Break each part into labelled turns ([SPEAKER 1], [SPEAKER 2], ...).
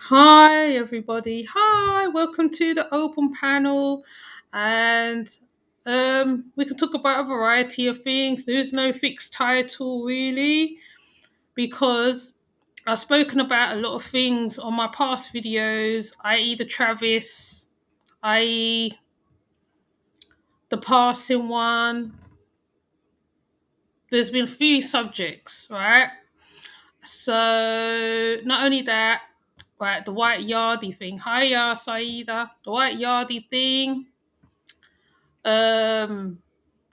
[SPEAKER 1] Hi, everybody. Hi, welcome to the open panel. And we can talk about a variety of things. There's no fixed title, really, because I've spoken about a lot of things on my past videos, i.e., the Travis, i.e., the passing one. There's been a few subjects, right? So, not only that, right, the white yardie thing. Hiya, Saida. The white yardie thing. Um,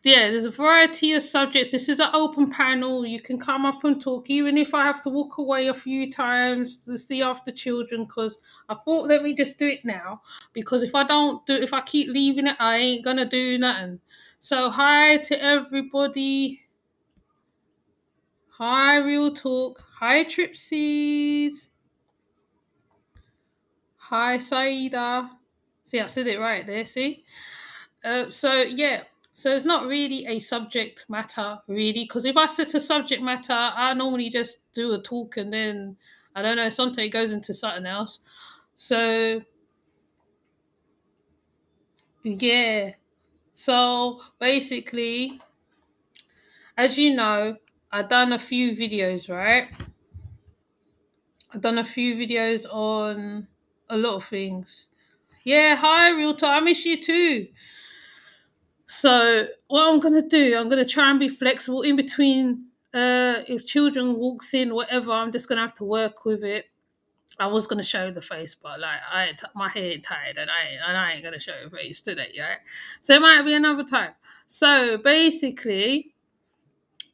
[SPEAKER 1] yeah, there's a variety of subjects. This is an open panel. You can come up and talk, even if I have to walk away a few times to see after children. Because I thought, let me just do it now. Because if I don't do, if I keep leaving it, I ain't gonna do nothing. So hi to everybody. Hi, Real Talk. Hi, Tripsies. Hi, Saida. See, I said it right there. See. So it's not really a subject matter, really, because if I set a subject matter, I normally just do a talk and then I don't know. Sometimes it goes into something else. So yeah. So basically, as you know, I've done a few videos, right? I've done a few videos on a lot of things. Yeah, hi, Real Talk. I miss you too. So what I'm gonna do, I'm gonna try and be flexible in between. If children walks in, whatever, I'm just gonna have to work with it. I was gonna show the face, but like my hair ain't tired, and I ain't gonna show the face today, right? So it might be another time. So basically,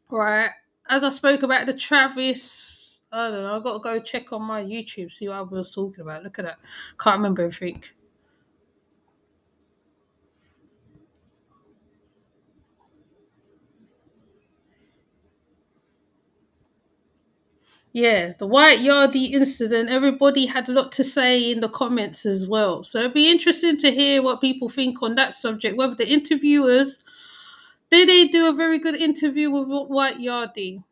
[SPEAKER 1] right, as I spoke about the Travis, I don't know. I gotta go check on my YouTube, see what I was talking about. Look at that, can't remember everything. Yeah, the White Yardie incident, everybody had a lot to say in the comments as well. So it'd be interesting to hear what people think on that subject, whether the interviewers, did they do a very good interview with White Yardie?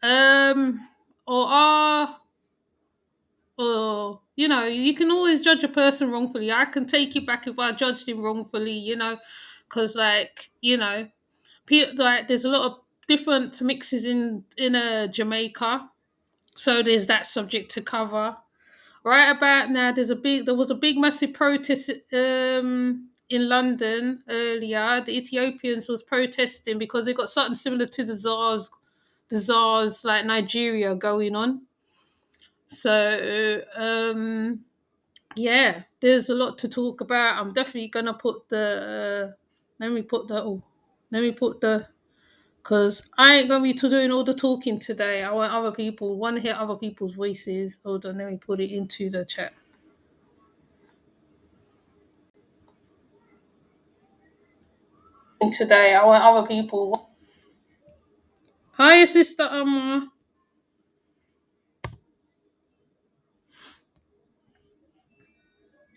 [SPEAKER 1] Um, or are, or, you can always judge a person wrongfully. I can take it back if I judged him wrongfully, because, like, like there's a lot of different mixes in Jamaica. So there's that subject to cover. Right about now, there was a big massive protest in London earlier. The Ethiopians was protesting because they got something similar to the Tsars like Nigeria going on. So yeah, there's a lot to talk about. I'm definitely gonna put the let me put the oh, let me put the because I ain't gonna be doing all the talking today. I want to hear other people's voices. Hold on, let me put it into the chat. Today, I want other people. Hi, Sister Amma.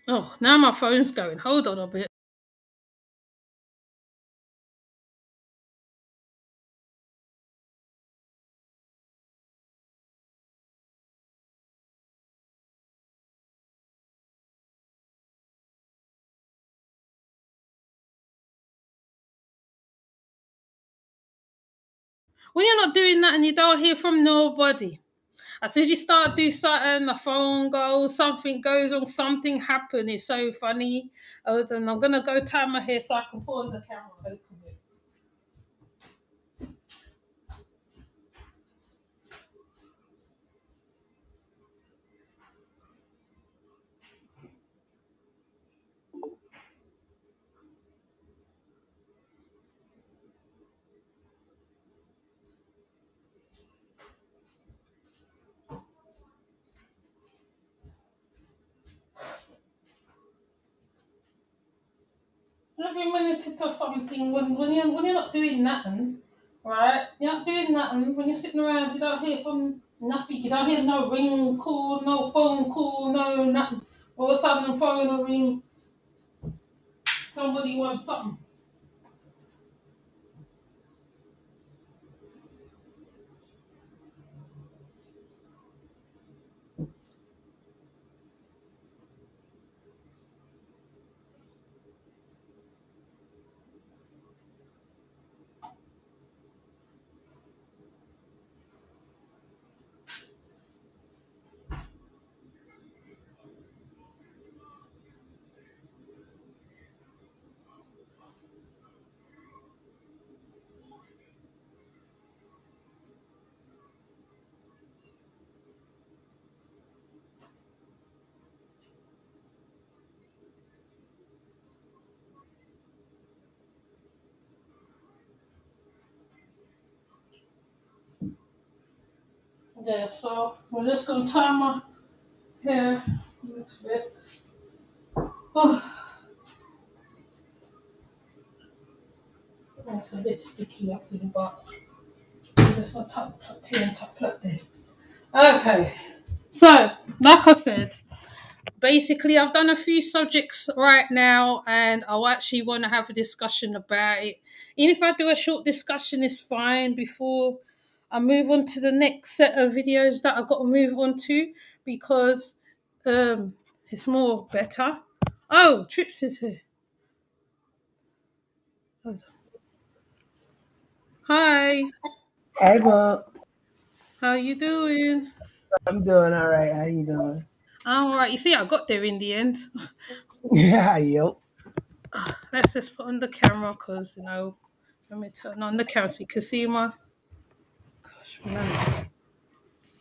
[SPEAKER 1] Oh, now my phone's going. Hold on a bit. When you're not doing that and you don't hear from nobody, as soon as you start do something, the phone goes, something goes on, something happens. It's so funny. Hold on, I'm gonna go tie my hair so I can put on the camera a little bit. Every minute to do something when you're not doing nothing, right? You're not doing nothing. When you're sitting around, you don't hear from nothing. You don't hear no ring call, no phone call, no nothing. All of a sudden, the phone will ring. Somebody wants something. there. So we're just gonna tie my hair a little bit. Oh, it's a bit sticky up here, but there's a top plug here and top plug there. Okay. So, like I said, basically I've done a few subjects right now and I actually want to have a discussion about it. Even if I do a short discussion, it's fine before I move on to the next set of videos that I've got to move on to because um it's more better. Oh, Trips is here. Hi,
[SPEAKER 2] Hey, Bob.
[SPEAKER 1] how you doing?
[SPEAKER 2] I'm doing all right. How you doing?
[SPEAKER 1] I'm alright. You see, I got there in the end.
[SPEAKER 2] Yeah, yep.
[SPEAKER 1] Let's just put on the camera because let me turn on the camera so you can see my gosh, man.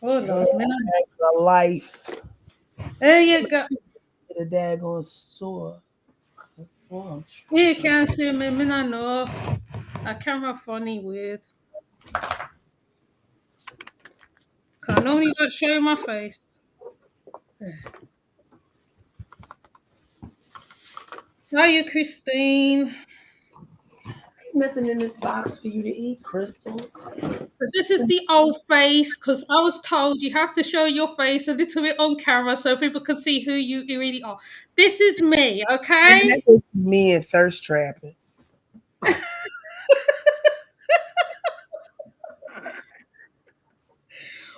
[SPEAKER 1] Oh Lord, man.
[SPEAKER 2] That's a life
[SPEAKER 1] There you go.
[SPEAKER 2] to the daggone store. That's what I'm
[SPEAKER 1] You
[SPEAKER 2] trying.
[SPEAKER 1] can see me, me I know. A camera funny weird. Cause I normally don't show my face. There. How you, Christine?
[SPEAKER 2] Ain't nothing in this box for you to eat, Crystal.
[SPEAKER 1] So this is the old face because I was told you have to show your face a little bit on camera so people can see who you really are. This is me,
[SPEAKER 2] Man,
[SPEAKER 1] okay?
[SPEAKER 2] that's just me and thirst trapping.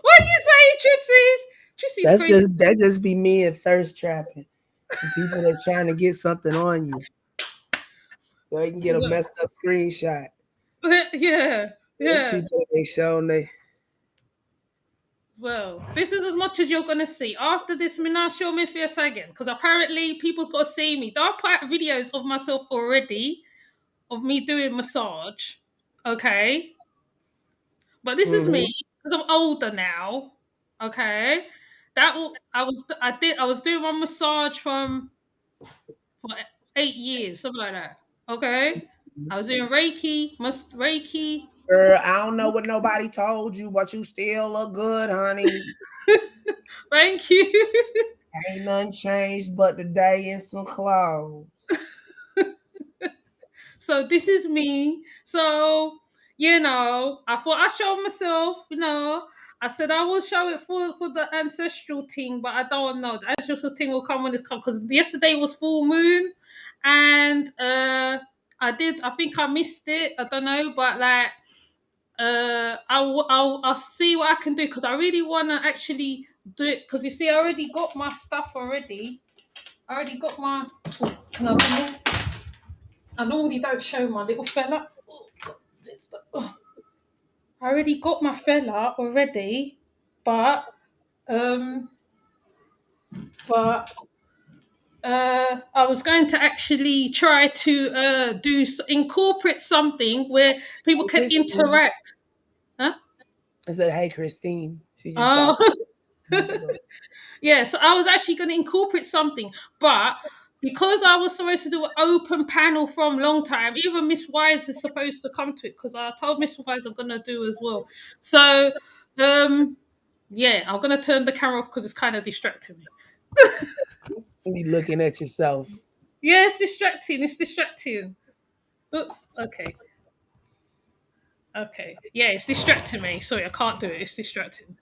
[SPEAKER 1] What are you saying, Trixie's? Trixie's crazy.
[SPEAKER 2] That just be me and thirst trapping. And people that's trying to get something on you so they can get a
[SPEAKER 1] Well,
[SPEAKER 2] messed up screenshot.
[SPEAKER 1] yeah,
[SPEAKER 2] There's
[SPEAKER 1] yeah.
[SPEAKER 2] people that they show they
[SPEAKER 1] Well, this is as much as you're gonna see. After this, me now show me face again, because apparently people's got to see me. There are quite videos of myself already of me doing massage. Okay, but this is me
[SPEAKER 2] mm-hmm.
[SPEAKER 1] because I'm older now. Okay, I was doing my massage for 8 years, something like that. Okay, I was doing Reiki.
[SPEAKER 2] Girl, I don't know what nobody told you, but you still look good, honey.
[SPEAKER 1] Thank you.
[SPEAKER 2] Ain't nothing changed but the day and some clothes.
[SPEAKER 1] So this is me. So, I thought I showed myself, I said I will show it for the ancestral thing, but I don't know. The ancestral thing will come when it's come because yesterday was full moon and I think I missed it. I don't know, but like I'll see what I can do because I really want to actually do it because you see I already got my stuff already. I already got my no, I normally don't show my little fella. I already got my fella already, but um, but I was going to actually try to incorporate something where people
[SPEAKER 2] Hey,
[SPEAKER 1] can
[SPEAKER 2] Christine.
[SPEAKER 1] interact. Huh?
[SPEAKER 2] I said, hey, Christine. She just
[SPEAKER 1] Oh,
[SPEAKER 2] dropped minutes ago.
[SPEAKER 1] yeah. So I was actually going to incorporate something, but because I was supposed to do an open panel from long time, even Miss Wise is supposed to come to it because I told Miss Wise I'm going to do as well. So, um, yeah, I'm going to turn the camera off because it's kind of distracting me.
[SPEAKER 2] You be looking at yourself.
[SPEAKER 1] Yeah, it's distracting. It's distracting. Oops. Okay. Okay. Yeah, it's distracting me. Sorry, I can't do it. It's distracting.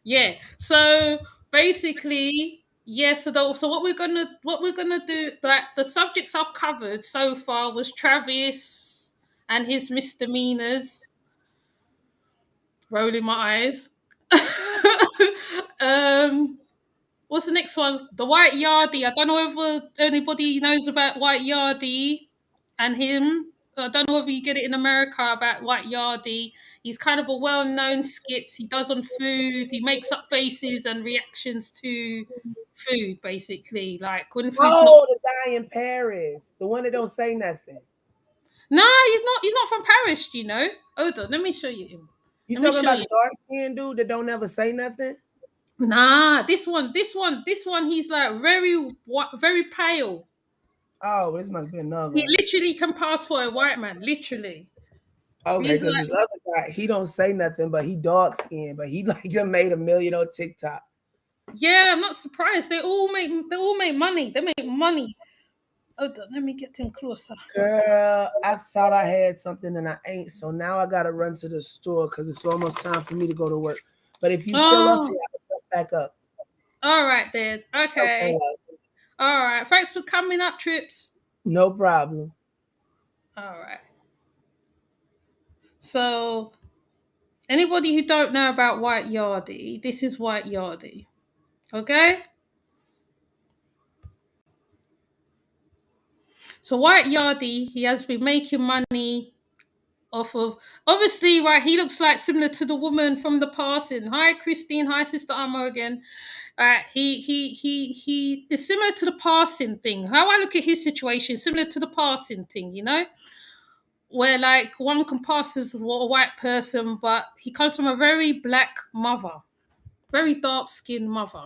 [SPEAKER 1] Yeah. So basically, yeah, so what we're gonna do, like the subjects I've covered so far was Travis and his misdemeanors, rolling my eyes. um what's the next one? The White Yardie. I don't know if anybody knows about White Yardie and him. I don't know if you get it in America about White Yardie. He's kind of a well-known skits he does on food. He makes up faces and reactions to food, basically. Like when food's not.
[SPEAKER 2] Oh, the guy in Paris. The one that don't say nothing.
[SPEAKER 1] No, he's not. He's not from Paris. Do you know? Hold on, let me show you him.
[SPEAKER 2] You
[SPEAKER 1] Let me
[SPEAKER 2] talking
[SPEAKER 1] show
[SPEAKER 2] about
[SPEAKER 1] you.
[SPEAKER 2] the dark skinned dude that don't ever say nothing?
[SPEAKER 1] Nah, this one. He's like very pale.
[SPEAKER 2] Oh, this must be
[SPEAKER 1] He
[SPEAKER 2] another one.
[SPEAKER 1] literally can pass for a white man. Literally.
[SPEAKER 2] Okay,
[SPEAKER 1] He's
[SPEAKER 2] because
[SPEAKER 1] like,
[SPEAKER 2] this other guy, he don't say nothing, but he dog skinned, but he like just made 1 million on TikTok.
[SPEAKER 1] yeah, I'm not surprised. They all make money. They make money. Hold on, let me get him closer.
[SPEAKER 2] Girl, I thought I had something and I ain't, so now I gotta run to the store because it's almost time for me to go to work. But if you still up
[SPEAKER 1] Oh,
[SPEAKER 2] here, I'll jump back up.
[SPEAKER 1] all right then.
[SPEAKER 2] Okay,
[SPEAKER 1] Okay.
[SPEAKER 2] love.
[SPEAKER 1] All right. Thanks for coming up, Trips.
[SPEAKER 2] No problem.
[SPEAKER 1] All right. So, anybody who don't know about White Yardie, this is White Yardie. Okay? So White Yardie, he has been making money off of, obviously, right, he looks like similar to the woman from the passing. Hi Christine, hi Sister Amo again. He is similar to the passing thing. How I look at his situation, similar to the passing thing, you know? Where like one can pass as a white person, but he comes from a very black mother, very dark skinned mother.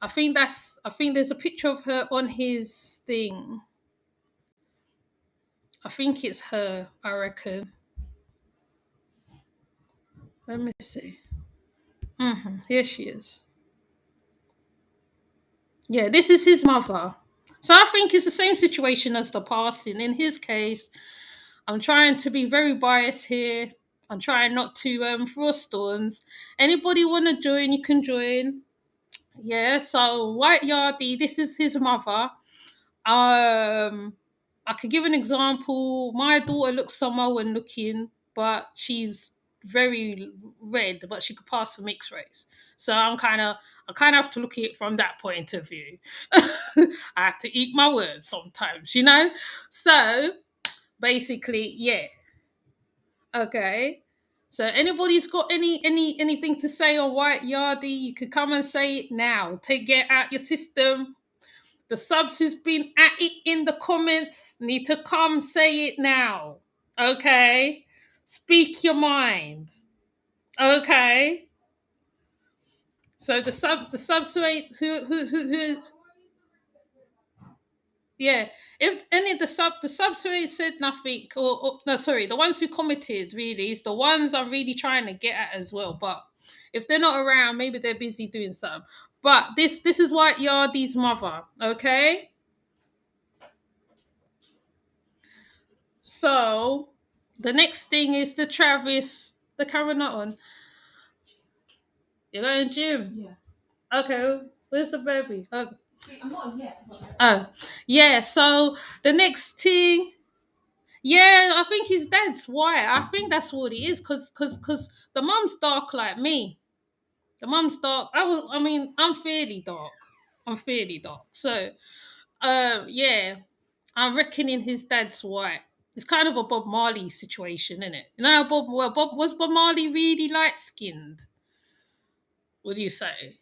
[SPEAKER 1] I think there's a picture of her on his thing. I think it's her, I reckon. Let me see. Here she is. Yeah, this is his mother. So I think it's the same situation as the passing. In his case, I'm trying to be very biased here. I'm trying not to throw stones. Anybody want to join, you can join. Yeah, so White Yardie, this is his mother. I could give an example. My daughter looks Samoan looking, but she's very red, but she could pass for mixed race. So I kind of have to look at it from that point of view. I have to eat my words sometimes, you know. So basically, yeah, okay. So anybody's got anything to say on White Yardie, you could come and say it now. Take it out your system. The subs who's been at it in the comments need to come say it now. Okay? Speak your mind. Okay? So the subs who ain't who yeah. If any of the subs who ain't said nothing, or no, sorry, the ones who commented really is the ones I'm really trying to get at as well. But if they're not around, maybe they're busy doing something. But this is White Yardie's mother, okay? So the next thing is the Travis, the camera not on. You're going to gym? Yeah. Okay, where's the baby? Oh. I'm not yet. Oh, yeah. So the next thing, yeah, I think his dad's white. I think that's what it is, cause the mum's dark like me. The mum's dark. I mean, I'm fairly dark. I'm fairly dark. So, yeah, I'm reckoning his dad's white. It's kind of a Bob Marley situation, isn't it? You know, Bob was Bob Marley really light skinned? What do you say?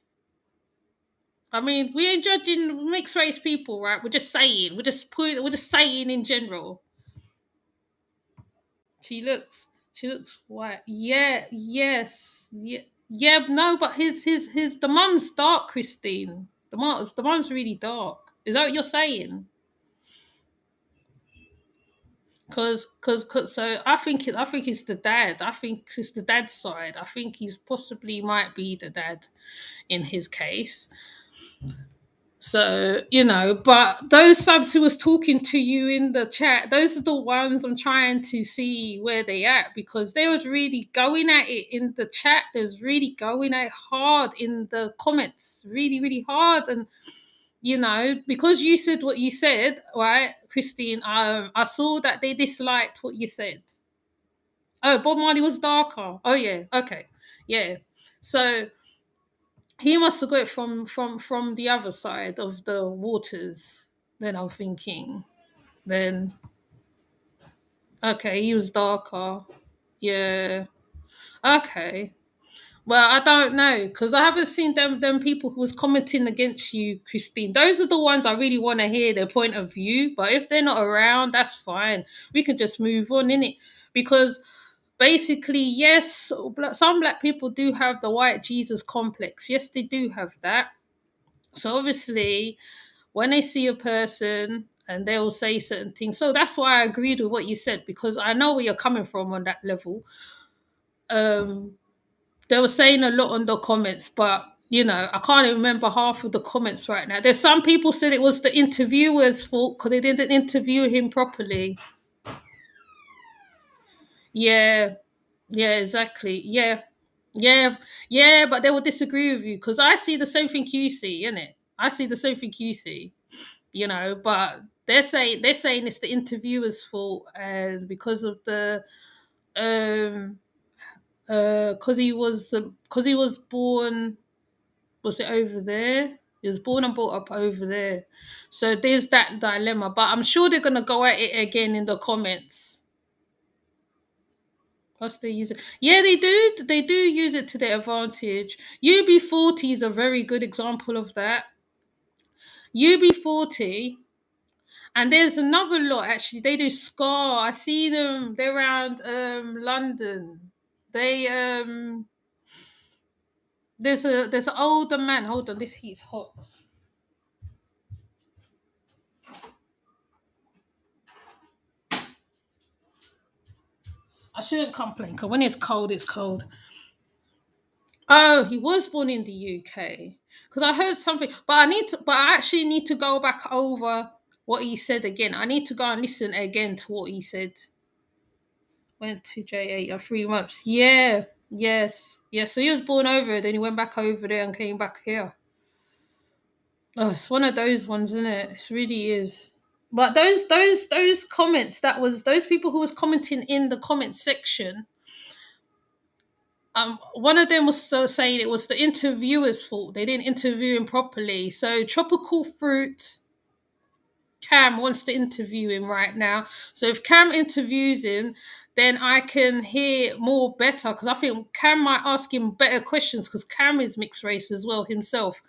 [SPEAKER 1] I mean, we ain't judging mixed race people, right? We're just saying. We're just saying in general. She looks white. Yeah, yes, yeah, yeah. No, but his the mum's dark, Christine. The mum's really dark. Is that what you're saying? Cause so I think it's the dad. I think it's the dad's side. I think he's possibly might be the dad in his case. So, you know, but those subs who was talking to you in the chat, those are the ones I'm trying to see where they at, because they was really going at it in the chat. They was really going at it hard in the comments, really, really hard. And, you know, because you said what you said, right, Christine, I saw that they disliked what you said. Oh, Bob Marley was darker. Oh yeah, okay. Yeah. So he must have got it from the other side of the waters. Then I'm thinking, then okay, he was darker. Yeah. Okay. Well, I don't know, because I haven't seen them people who was commenting against you, Christine. Those are the ones I really want to hear their point of view. But if they're not around, that's fine. We can just move on, innit? Because basically, yes, some black people do have the white Jesus complex. Yes, they do have that. So obviously, when they see a person and they will say certain things. So that's why I agreed with what you said, because I know where you're coming from on that level. Um, they were saying a lot on the comments, but I can't even remember half of the comments right now. There's some people said it was the interviewer's fault because they didn't interview him properly. Yeah, yeah, exactly. Yeah, yeah, yeah, but they will disagree with you because I see the same thing you see, innit? I see the same thing you see, but they're saying it's the interviewer's fault, and because of the um because he was born, was it over there? He was born and brought up over there. So there's that dilemma. But I'm sure they're gonna go at it again in the comments. Plus they use it. Yeah, they do. They do use it to their advantage. UB40 is a very good example of that. UB40, and there's another lot actually. They do Scar. I see them. They're around London. They there's an older man. Hold on, this heat's hot. I shouldn't complain because when it's cold, it's cold. Oh, he was born in the UK. Because I heard something, but I actually need to go back over what he said again. I need to go and listen again to what he said. Went to J8 or 3 months. Yeah, yes, yes. So he was born over, then he went back over there and came back here. Oh, it's one of those ones, isn't it? It really is. But those comments, that was those people who was commenting in the comment section. One of them was so saying it was the interviewer's fault. They didn't interview him properly. So Tropical Fruit, Cam wants to interview him right now. So if Cam interviews him, then I can hear more better, because I think Cam might ask him better questions, because Cam is mixed race as well himself.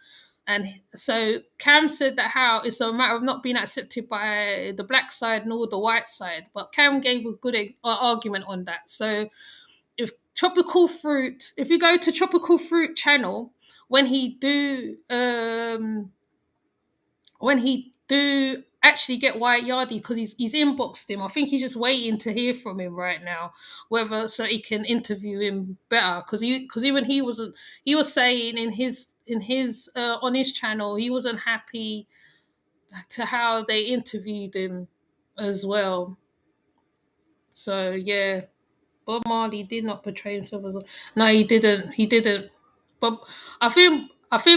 [SPEAKER 1] And so Cam said that how it's a matter of not being accepted by the black side nor the white side. But Cam gave a good argument on that. So if Tropical Fruit, if you go to Tropical Fruit channel, when he do actually get White Yardie, because he's inboxed him. I think he's just waiting to hear from him right now, whether so he can interview him better. Because even he was saying in his on his channel he wasn't happy to how they interviewed him as well. So yeah, Bob Marley did not portray himself as no, he didn't. He didn't. But I think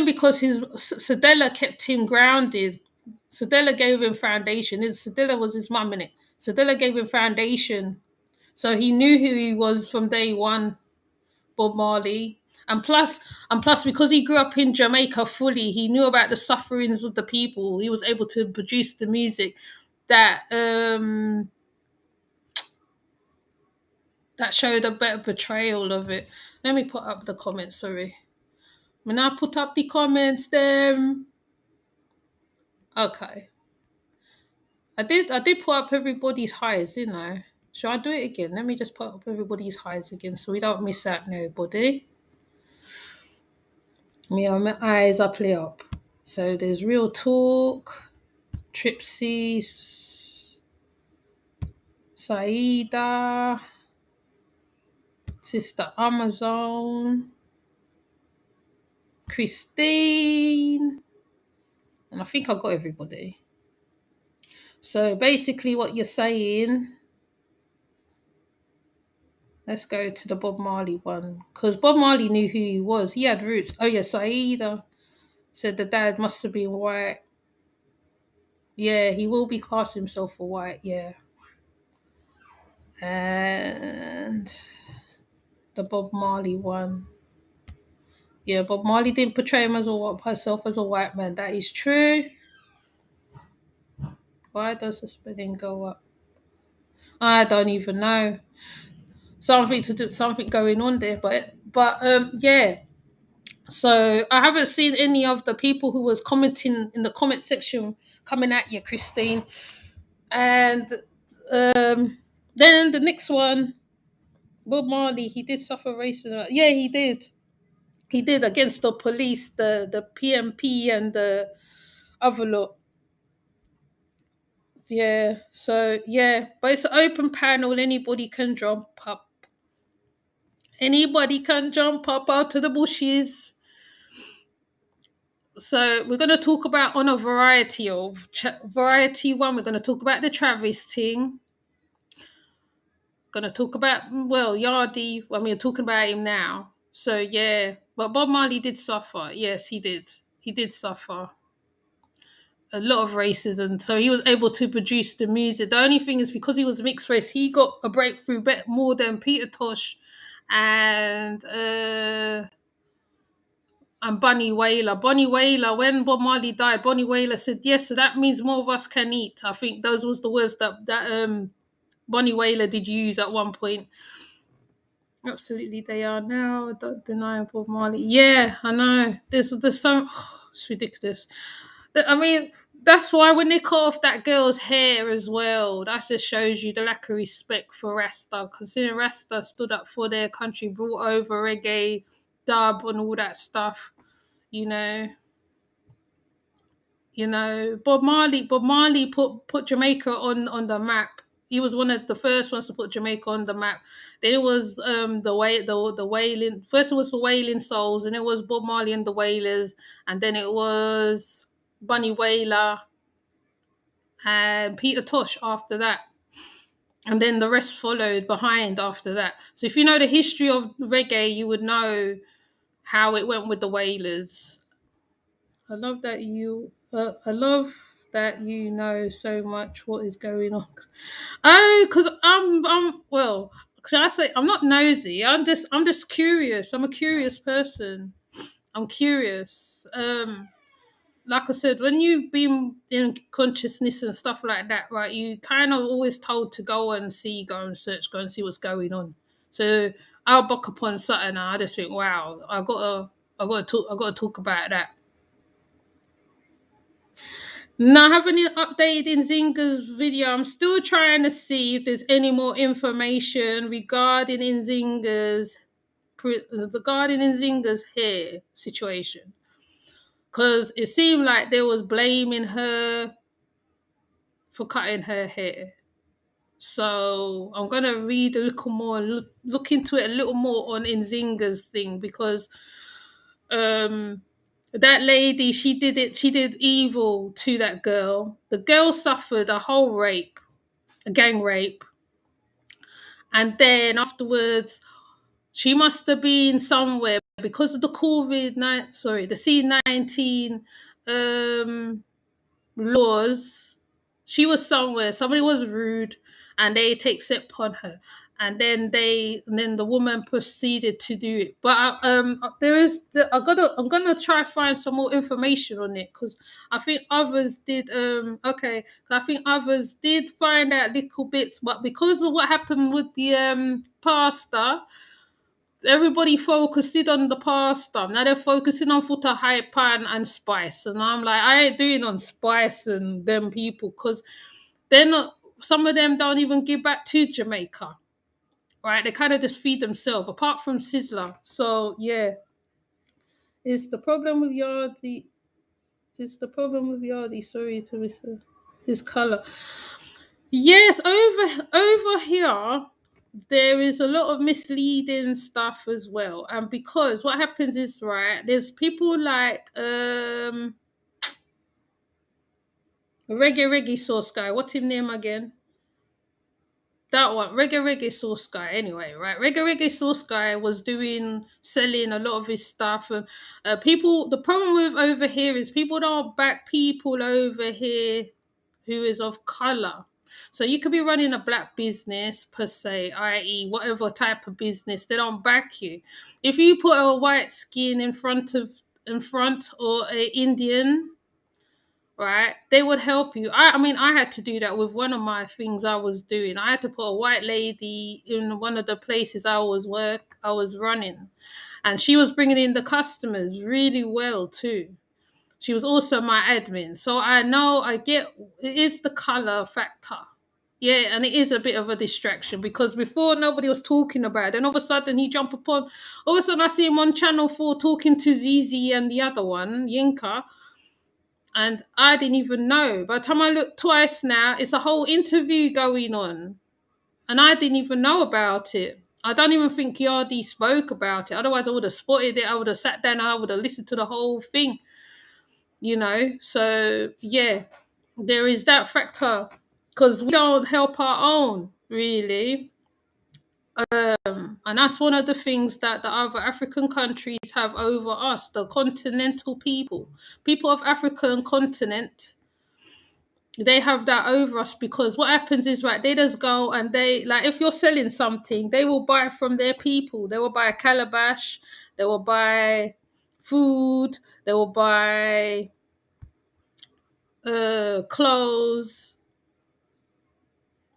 [SPEAKER 1] because his Sadella kept him grounded. Sadella gave him foundation. Sadella was his mum, innit? Sadella gave him foundation, so he knew who he was from day one. Bob Marley, and plus, because he grew up in Jamaica fully, he knew about the sufferings of the people. He was able to produce the music that that showed a better portrayal of it. Let me put up the comments, sorry. When I put up the comments, then okay. I did put up everybody's highs, didn't I? Shall I do it again? Let me just put up everybody's highs again so we don't miss out nobody. Me and my eyes up play up. So there's Real Talk, Tripsy, Saida, Sister Amazon, Christine, and I think I got everybody. So basically, what you're saying, let's go to the Bob Marley one, because Bob Marley knew who he was. He had roots. Oh yeah, Saida said the dad must have been white. Yeah, he will be casting himself for white. Yeah, and the Bob Marley one. Yeah, Bob Marley didn't portray herself as a white man. That is true. Why does the spelling go up? I don't even know. Something going on there, but yeah. So I haven't seen any of the people who was commenting in the comment section coming at you, Christine. And then the next one, Bob Marley, he did suffer racism. Yeah, he did. He did, against the police, the PMP and the other lot. Yeah. So yeah, but it's an open panel. Anybody can jump up. Anybody can jump up out of the bushes. So we're going to talk about on a variety of variety one. We're going to talk about the Travis thing. Going to talk about well Yardy. I mean, we're talking about him now. So yeah, but Bob Marley did suffer. Yes, he did. He did suffer a lot of racism. So he was able to produce the music. The only thing is because he was mixed race, he got a breakthrough bet more than Peter Tosh and Bunny Wailer. Bunny Wailer, when Bob Marley died, Bunny Wailer said, yes, so that means more of us can eat. I think those was the words that Bunny Wailer did use at one point. Absolutely, they are now. Don't deny Bob Marley. Yeah, I know. There's so it's ridiculous. I mean, that's why when they cut off that girl's hair as well, that just shows you the lack of respect for Rasta. Considering Rasta stood up for their country, brought over reggae, dub, and all that stuff. You know, Bob Marley put Jamaica on the map. He was one of the first ones to put Jamaica on the map. Then it was the Wailing. First it was the Wailing Souls, and it was Bob Marley and the Wailers, and then it was Bunny Wailer and Peter Tosh after that. And then the rest followed behind after that. So if you know the history of reggae, you would know how it went with the Wailers. I love that you. I love that you know so much what is going on. Oh, because well. Should I say I'm not nosy? I'm just curious. I'm a curious person. I'm curious. Like I said, when you've been in consciousness and stuff like that, right? You kind of always told to go and see, go and search, go and see what's going on. So I'll buck upon something, and I just think, wow, I gotta talk about that. Now, I haven't updated in Zinga's video. I'm still trying to see if there's any more information regarding Nzinga's hair situation, because it seemed like they was blaming her for cutting her hair. So I'm gonna read a little more, look into it a little more on Nzinga's thing, because um that lady, she did evil to that girl. The girl suffered a whole rape, a gang rape, and then afterwards she must have been somewhere because of the the C-19 um laws. She was somewhere, somebody was rude, and they take step on her, and then the woman proceeded to do it. But I'm gonna try find some more information on it, because I think others did. Okay, I think others did find out little bits, but because of what happened with the pastor, everybody focused it on the pasta. Now they're focusing on Futa Hype Pan and Spice. And I'm like, I ain't doing on Spice and them people, because they're not, some of them don't even give back to Jamaica. Right? They kind of just feed themselves, apart from Sizzler. So yeah. Is the problem with Yardi sorry to Mr. His colour. Yes, over here there is a lot of misleading stuff as well, and because what happens is, right, there's people like reggae sauce guy, what's his name again, that one, reggae sauce guy, anyway, right, reggae sauce guy was selling a lot of his stuff, and people, the problem with over here is people don't back people over here who is of color. So you could be running a black business per se, i.e., whatever type of business, they don't back you. If you put a white skin in front or a Indian, right, they would help you. I mean, I had to do that with one of my things I was doing. I had to put a white lady in one of the places I was running, and she was bringing in the customers really well too. She was also my admin. So I know, I get, it is the color factor. Yeah, and it is a bit of a distraction, because before nobody was talking about it. Then all of a sudden all of a sudden I see him on Channel 4 talking to Zizi and the other one, Yinka. And I didn't even know. By the time I looked twice now, it's a whole interview going on. And I didn't even know about it. I don't even think Yardi spoke about it. Otherwise, I would have spotted it. I would have sat down and I would have listened to the whole thing, So, yeah, there is that factor because we don't help our own, really. And that's one of the things that the other African countries have over us, the continental people of African continent. They have that over us because what happens is, right, they just go and they, like, if you're selling something, they will buy from their people. They will buy a calabash, they will buy food, they will buy clothes,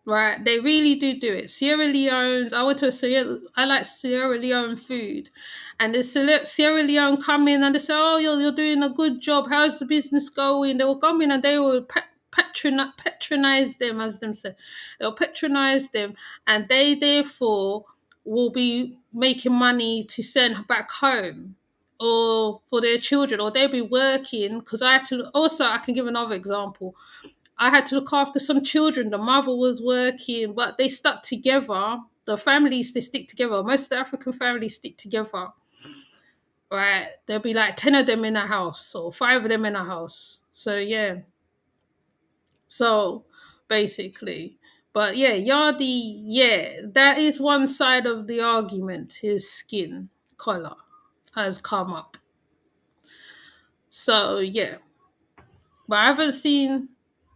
[SPEAKER 1] right? They really do it. Sierra Leone's, I went to I like Sierra Leone food. And the Sierra Leone come in and they say, oh, you're doing a good job. How's the business going? They will come in and they will patronize them, as them say. They'll patronize them. And they, therefore, will be making money to send back home or for their children, or they'll be working. Because I can give another example. I had to look after some children. The mother was working, but they stuck together. The families, they stick together. Most of the African families stick together, right? There'll be like 10 of them in a house or 5 of them in a house. So, yeah. So, basically. But, yeah, Yardi, yeah, that is one side of the argument. His skin color has come up. So, yeah. But I haven't seen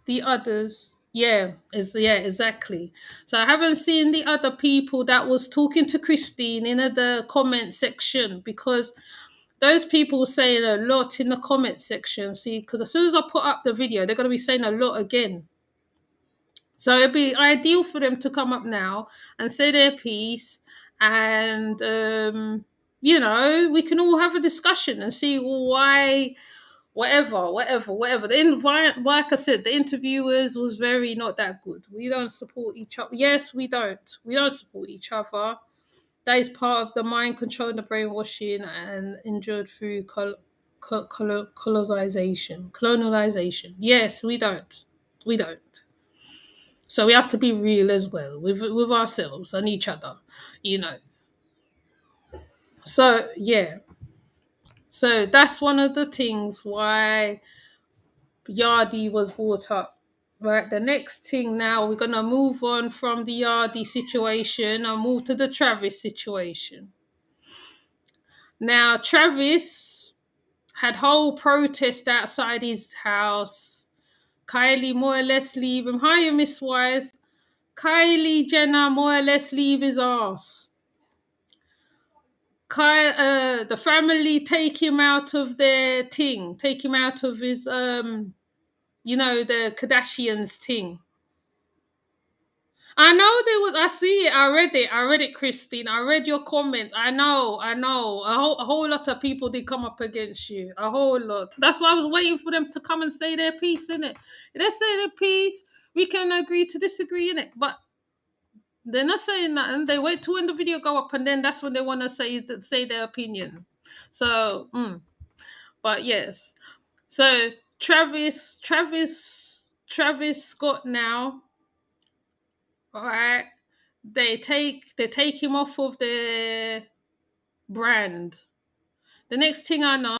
[SPEAKER 1] the others. Yeah, exactly. So I haven't seen the other people that was talking to Christine in the comment section, because those people were saying a lot in the comment section. See, because as soon as I put up the video, they're going to be saying a lot again. So it'd be ideal for them to come up now and say their piece, and we can all have a discussion and see why. Whatever. Like I said, the interviewers was very not that good. We don't support each other. Yes, we don't. We don't support each other. That is part of the mind control and the brainwashing and endured through colonization. Colonization. Yes, we don't. We don't. So we have to be real as well with ourselves and each other, you know. So yeah. So that's one of the things why Yardi was brought up. Right, the next thing now, we're gonna move on from the Yardi situation and move to the Travis situation. Now, Travis had whole protest outside his house. Kylie more or less leave him. Hiya, Miss Wise. Kylie Jenner more or less leave his ass. The family take him out of their thing, take him out of his the Kardashians thing. I know there was. I see it. I read it, Christine. I read your comments. I know. A whole lot of people did come up against you. A whole lot. That's why I was waiting for them to come and say their piece, innit? If they say their piece, we can agree to disagree, innit? But they're not saying that, and they wait till when the video go up, and then that's when they want to say their opinion. So, but yes. So Travis Scott now. All right. They take him off of the brand. The next thing I know,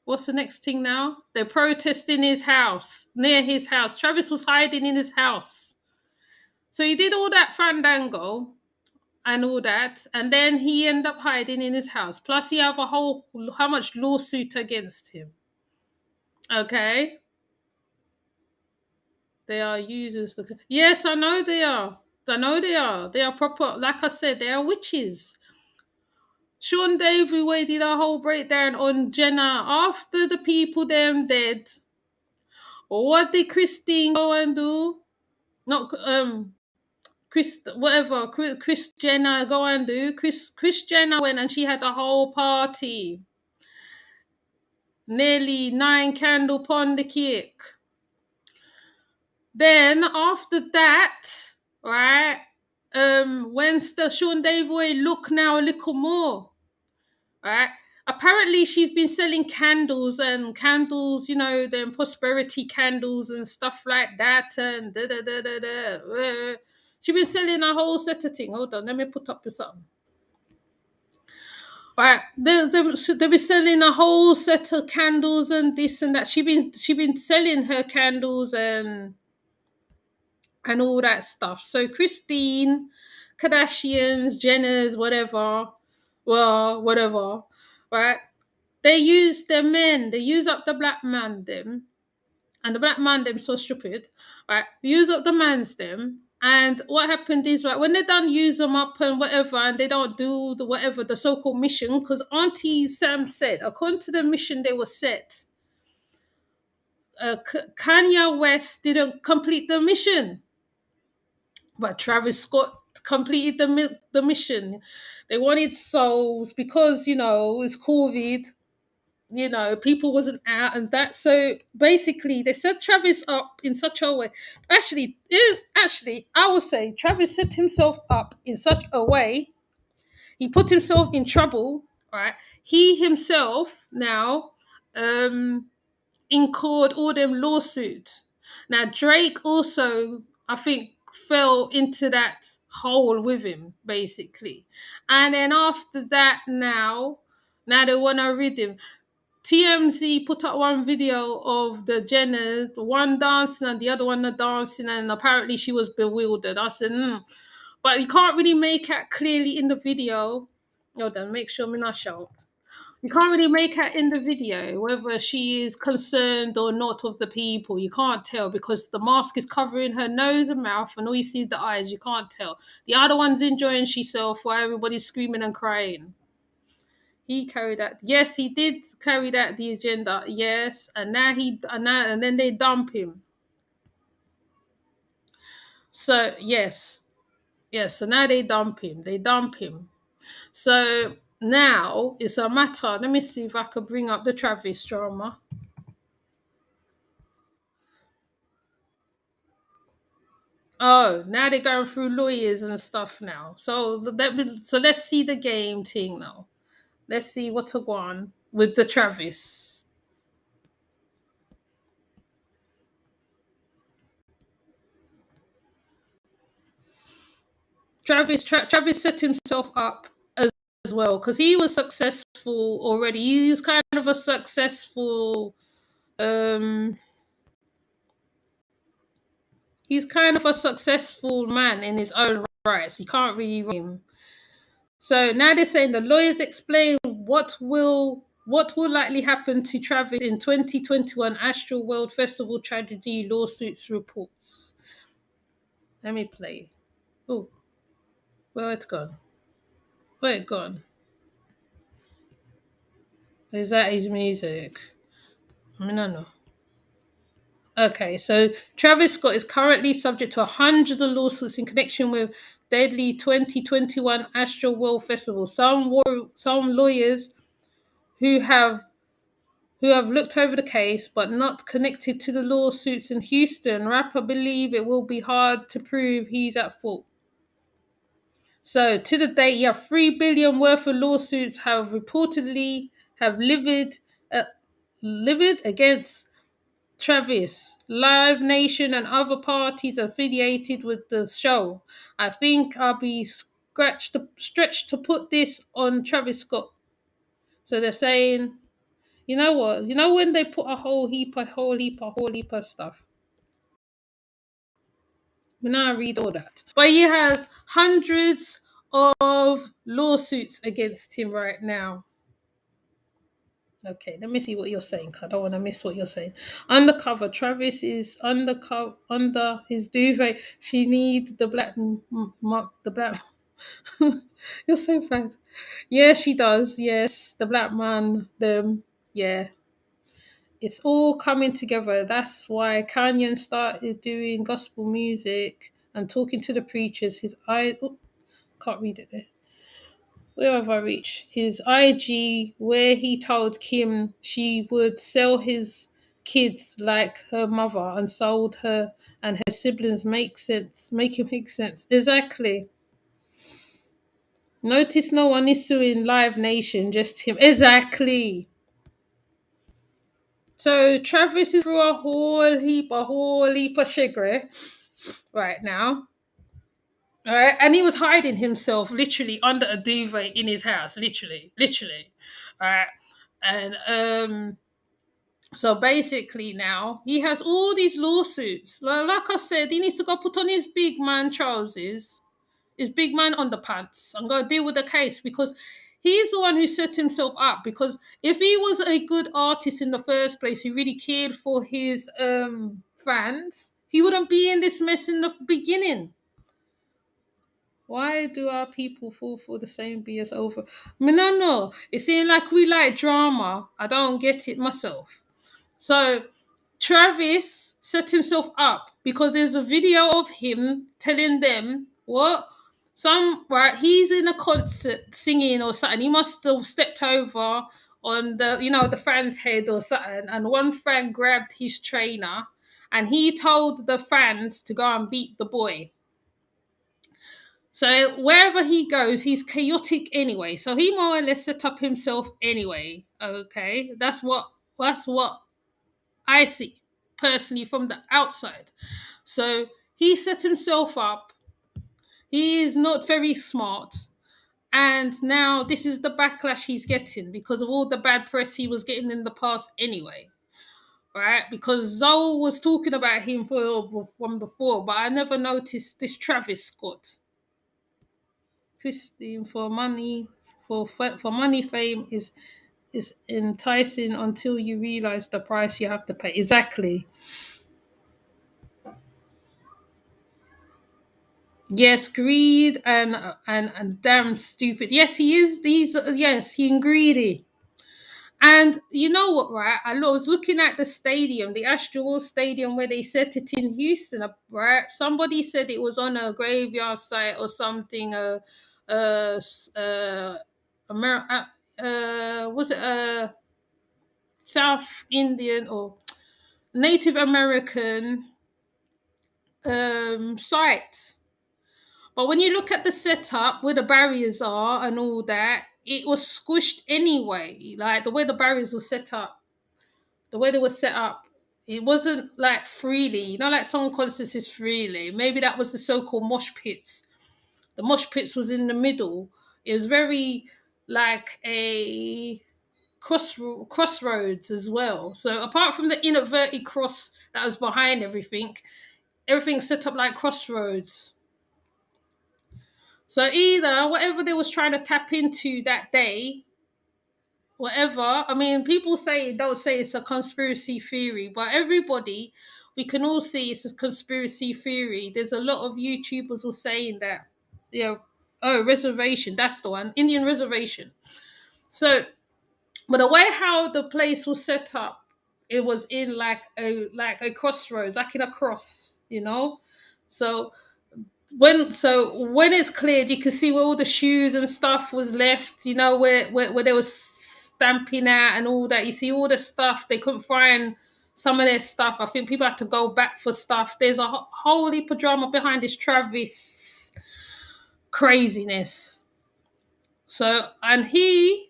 [SPEAKER 1] what's the next thing now? They're protesting his house, near his house. Travis was hiding in his house. So he did all that fandango and all that, and then he ended up hiding in his house. Plus he have how much lawsuit against him. Okay. They are users. Yes, I know they are. They are proper, like I said, they are witches. Sean Davey way did a whole breakdown on Jenna after the people them dead. What did Christine go and do? Not Chris Jenner go and do. Chris Jenner went and she had a whole party. Nearly 9 candle pon the cake. Then after that, right? When Sean Davey look now a little more, right? apparently she's been selling candles and candles, them prosperity candles and stuff like that, and da da da da da. She's been selling a whole set of thing. Hold on, let me put up this something. Right, they be selling a whole set of candles and this and that. She been selling her candles and all that stuff. So Christine, Kardashians, Jenners, whatever, well, whatever, right? They use the men, they use up the black man them, and the black man them so stupid, right? They use up the man's them. And what happened is, right, when they done use them up and whatever, and they don't do the whatever, the so-called mission, because Auntie Sam said, according to the mission they were set, Kanye West didn't complete the mission, but Travis Scott completed the mission. They wanted souls because it's COVID. People wasn't out and that. So basically, they set Travis up in such a way. Actually, I would say Travis set himself up in such a way. He put himself in trouble. Right. He himself now incurred all them lawsuits. Now Drake also, I think, fell into that hole with him, basically. And then after that, now they want to rid him. TMZ put out one video of the Jenners, one dancing and the other one not dancing, and apparently she was bewildered. I said, but you can't really make out clearly in the video. Hold on, make sure me not shout. You can't really make out in the video whether she is concerned or not of the people. You can't tell because the mask is covering her nose and mouth, and all you see is the eyes. You can't tell. The other one's enjoying herself while everybody's screaming and crying. He carried that. Yes, he did carry that the agenda. Yes, and then they dump him. So yes. So now they dump him. They dump him. So now it's a matter. Let me see if I could bring up the Travis drama. Oh, now they're going through lawyers and stuff now. So let's see the game thing now. Let's see what's going on with the Travis. Travis set himself up as well because he was successful already. He was kind of a successful. Um, he's kind of a successful man in his own rights. You can't really wrong him. So now they're saying the lawyers explain what will likely happen to Travis in 2021 Astral World Festival tragedy lawsuits reports. Let me play. Oh, where it gone? Where it gone? Is that his music? I mean, I know. Okay, so Travis Scott is currently subject to hundreds of lawsuits in connection with deadly 2021 Astral World Festival. Some lawyers who have looked over the case but not connected to the lawsuits in Houston. Rapper believe it will be hard to prove he's at fault. So to the date, yeah, 3 billion worth of lawsuits have reportedly have livid against Travis, Live Nation, and other parties affiliated with the show. I think I'll be stretched to put this on Travis Scott. So they're saying, you know what? You know when they put a whole heap of stuff. Now I read all that. But he has hundreds of lawsuits against him right now. Okay, let me see what you're saying. I don't want to miss what you're saying. Undercover. Travis is undercover under his duvet. She needs the black, the black. You're so bad. Yeah, she does. Yes, the black man. Them. Yeah, it's all coming together. That's why Kanye started doing gospel music and talking to the preachers. His can't read it there. Where have I reached? His IG, where he told Kim she would sell his kids like her mother and sold her and her siblings make it make sense. Exactly. Notice no one is suing Live Nation, just him. Exactly. So Travis is through a whole heap of sugar right now. All right, and he was hiding himself literally under a duvet in his house, literally. All right, and so basically now he has all these lawsuits. Like I said, he needs to go put on his big man trousers, his big man underpants, and go deal with the case because he's the one who set himself up. Because if he was a good artist in the first place, he really cared for his fans, he wouldn't be in this mess in the beginning. Why do our people fall for the same BS over? I mean, I know it seems like we like drama. I don't get it myself. So Travis set himself up because there's a video of him telling them what some right. He's in a concert singing or something. He must have stepped over on the fan's head or something, and one fan grabbed his trainer, and he told the fans to go and beat the boy. So wherever he goes, he's chaotic anyway. So he more or less set up himself anyway. Okay, that's what I see personally from the outside. So he set himself up. He is not very smart. And now this is the backlash he's getting because of all the bad press he was getting in the past anyway. Right? Because Zoe was talking about him from before, but I never noticed this Travis Scott. Christine for money fame is enticing until you realize the price you have to pay. Exactly. Yes, greed and damn stupid. Yes, he is. Yes, he greedy. And you know what, right? Was looking at the stadium, the Astro Stadium where they set it in Houston, right? Somebody said it was on a graveyard site or something. Uh, was it a South Indian or Native American site? But when you look at the setup where the barriers are and all that, it was squished anyway. Like the way the barriers were set up, the way they were set up, it wasn't like freely. Like song concerts is freely. Maybe that was the so-called mosh pits. The mosh pits was in the middle. It was very like a crossroads as well. So apart from the inverted cross that was behind everything set up like crossroads. So either whatever they was trying to tap into that day, whatever. I mean, people don't say it's a conspiracy theory, but everybody, we can all see it's a conspiracy theory. There's a lot of YouTubers who are saying that. Oh, reservation, that's the one, Indian reservation. So, but the way how the place was set up, it was in like a crossroads, like in a cross. So when it's cleared, you can see where all the shoes and stuff was left. Where they was stamping at and all that. You see all the stuff. They couldn't find some of their stuff. I think people had to go back for stuff. There's a whole heap of drama behind this Travis craziness. So he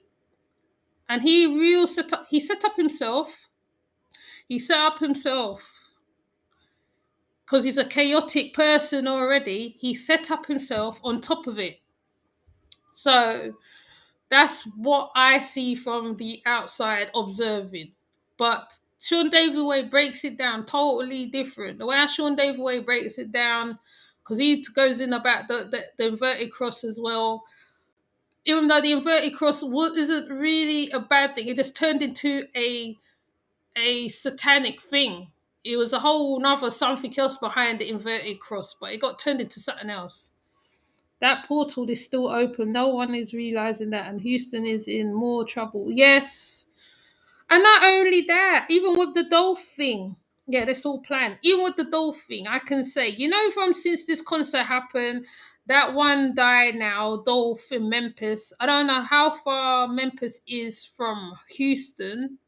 [SPEAKER 1] real set up. He set up himself. He set up himself because he's a chaotic person already. He set up himself on top of it. So that's what I see from the outside observing. But Sean David Way breaks it down totally different. The way Sean David Way breaks it down, because he goes in about the inverted cross as well. Even though the inverted cross isn't really a bad thing, it just turned into a satanic thing. It was a whole nother something else behind the inverted cross, but it got turned into something else. That portal is still open. No one is realizing that, and Houston is in more trouble. Yes. And not only that, even with the Dolph thing, yeah, that's all planned. Even with the Dolph thing, I can say, from since this concert happened, that one died now, Dolph in Memphis. I don't know how far Memphis is from Houston,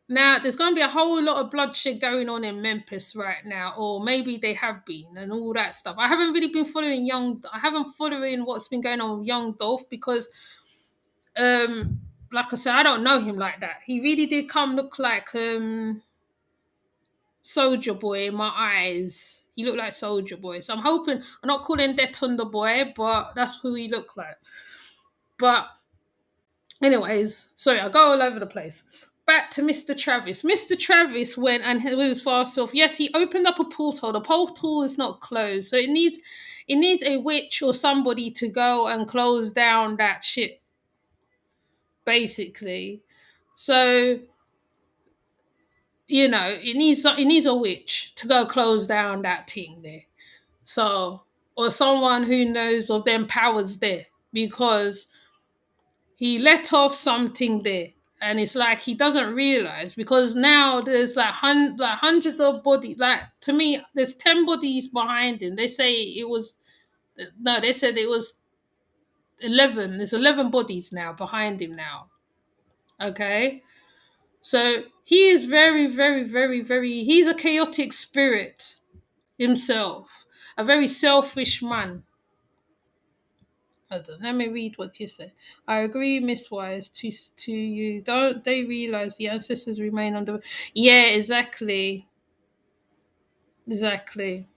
[SPEAKER 1] Now, there's going to be a whole lot of bloodshed going on in Memphis right now, or maybe they have been, and all that stuff. I haven't really been following I haven't following what's been going on with Young Dolph because, like I said, I don't know him like that. He really did come look like Soldier Boy in my eyes. He looked like Soldier Boy, so I'm hoping I'm not calling that on the boy, but that's who he looked like. But anyways, sorry, I go all over the place. Back to Mr. Travis. Mr. Travis went and he was fast off. Yes, he opened up a portal. The portal is not closed, so it needs a witch or somebody to go and close down that shit, basically. So it needs a witch to go close down that thing there. So or someone who knows of them powers there because he let off something there, and it's like he doesn't realize because now there's like, hundreds of bodies. Like, to me, there's 10 bodies behind him. They say it was no, they said it was 11. There's 11 bodies now behind him now. Okay, so he is very, very, very, very. He's a chaotic spirit himself, a very selfish man. Hold on, let me read what you say. I agree, Miss Wise, to you. Don't they realize the ancestors remain under? Yeah, exactly, exactly.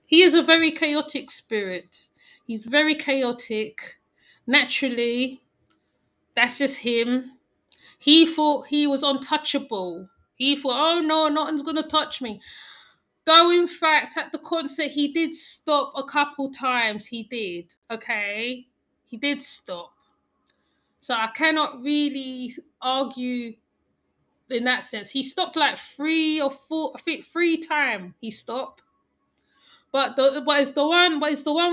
[SPEAKER 1] He is a very chaotic spirit. He's very chaotic. Naturally, that's just him. He thought he was untouchable. He thought, oh no, nothing's gonna touch me. Though in fact, at the concert, he did stop a couple times. He did. Okay, he did stop. So I cannot really argue in that sense. He stopped like 3 or 4, I think 3 times he stopped. But it's the one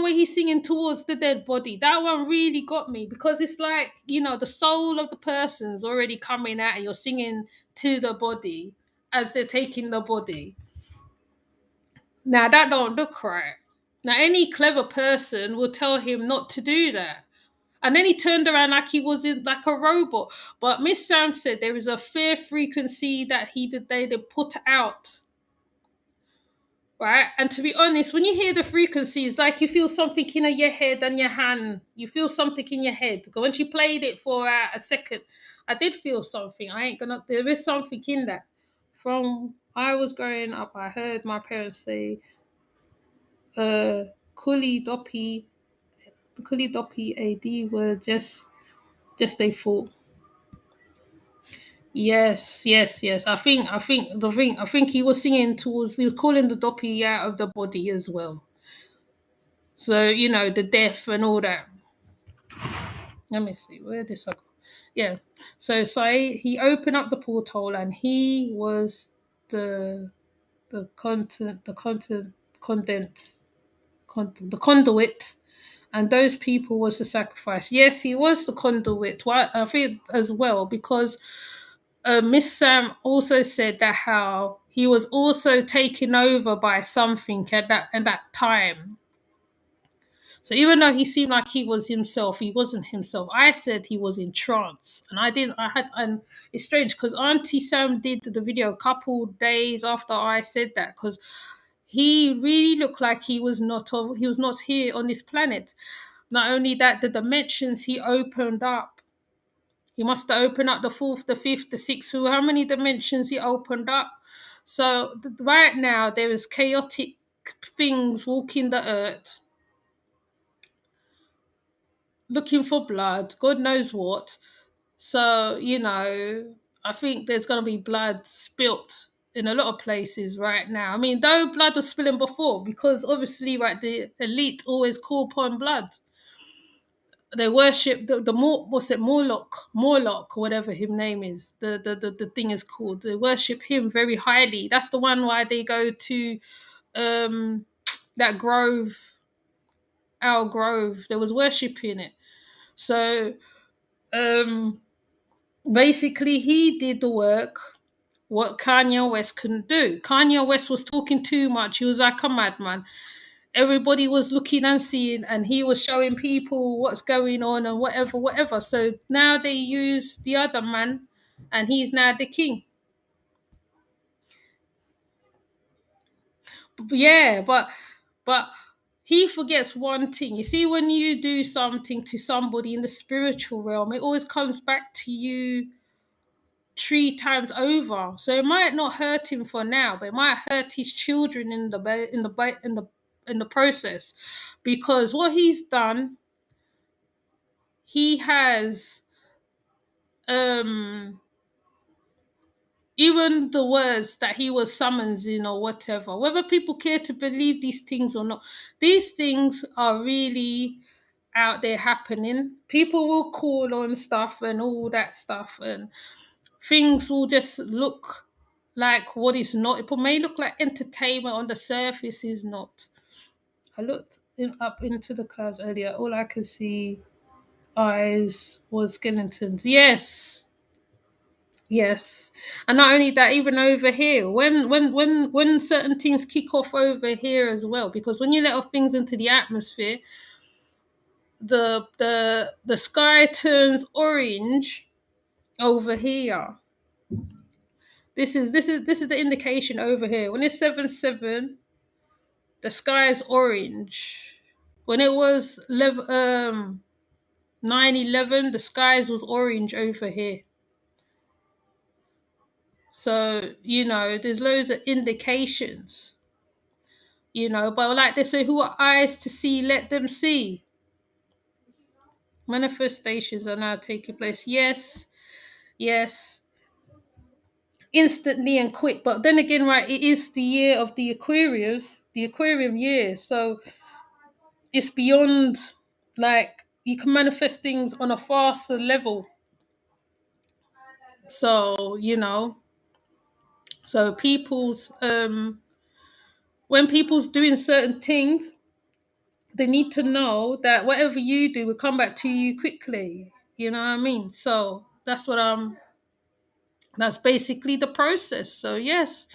[SPEAKER 1] where he's singing towards the dead body. That one really got me because it's like, the soul of the person's already coming out and you're singing to the body as they're taking the body. Now that don't look right. Now any clever person will tell him not to do that. And then he turned around like he was in like a robot. But Miss Sam said there is a fair frequency that they put out. Right? And to be honest, when you hear the frequencies, like you feel something in your head and your hand. You feel something in your head. When she played it for a second, I did feel something. There is something in that. From I was growing up, I heard my parents say, Kuli Doppy, Kuli Doppy AD were just a thought. Yes, yes, yes. I think he was singing towards. He was calling the doppy out of the body as well. So the death and all that. Let me see where this. Yeah. So he opened up the portal and he was the content the conduit, and those people was the sacrifice. Yes, he was the conduit. Why I think as well because Miss Sam also said that how he was also taken over by something at that time. So even though he seemed like he was himself, he wasn't himself. I said he was in trance, and I didn't. I had, and it's strange because Auntie Sam did the video a couple days after I said that because he really looked like he was not here on this planet. Not only that, the dimensions he opened up. He must have opened up the fourth, the fifth, the sixth. How many dimensions he opened up? So right now there is chaotic things walking the earth, looking for blood. God knows what. So I think there's going to be blood spilt in a lot of places right now. I mean, though blood was spilling before, because obviously, right, the elite always call upon blood. They worship the what's it, Morlock, whatever his name is. The thing is called. They worship him very highly. That's the one why they go to that grove, our grove. They was worshiping it. So basically, he did the work what Kanye West couldn't do. Kanye West was talking too much. He was like a madman. Everybody was looking and seeing, and he was showing people what's going on and whatever. So now they use the other man and he's now the king. Yeah, but he forgets one thing. You see, when you do something to somebody in the spiritual realm, it always comes back to you 3 times over. So it might not hurt him for now, but it might hurt his children in the process, because what he's done, he has um even the words that he was summoned in or whatever, whether people care to believe these things or not, these things are really out there happening. People will call on stuff and all that stuff, and things will just look like what is not. It may look like entertainment on the surface, is not. I looked up into the clouds earlier. All I could see eyes was skeletons. Yes, yes, and not only that, even over here, when certain things kick off over here as well, because when you let off things into the atmosphere, the sky turns orange over here. This is the indication over here. When it's 7-7, the sky is orange. When it was 9-11, the skies was orange over here. So, there's loads of indications, but like they say, who are eyes to see, let them see. Manifestations are now taking place. Yes, yes, instantly and quick. But then again, right, it is the year of the Aquarium year. So it's beyond, like, you can manifest things on a faster level. So, so when people's doing certain things, they need to know that whatever you do will come back to you quickly. You know what I mean? So that's basically the process. So yes,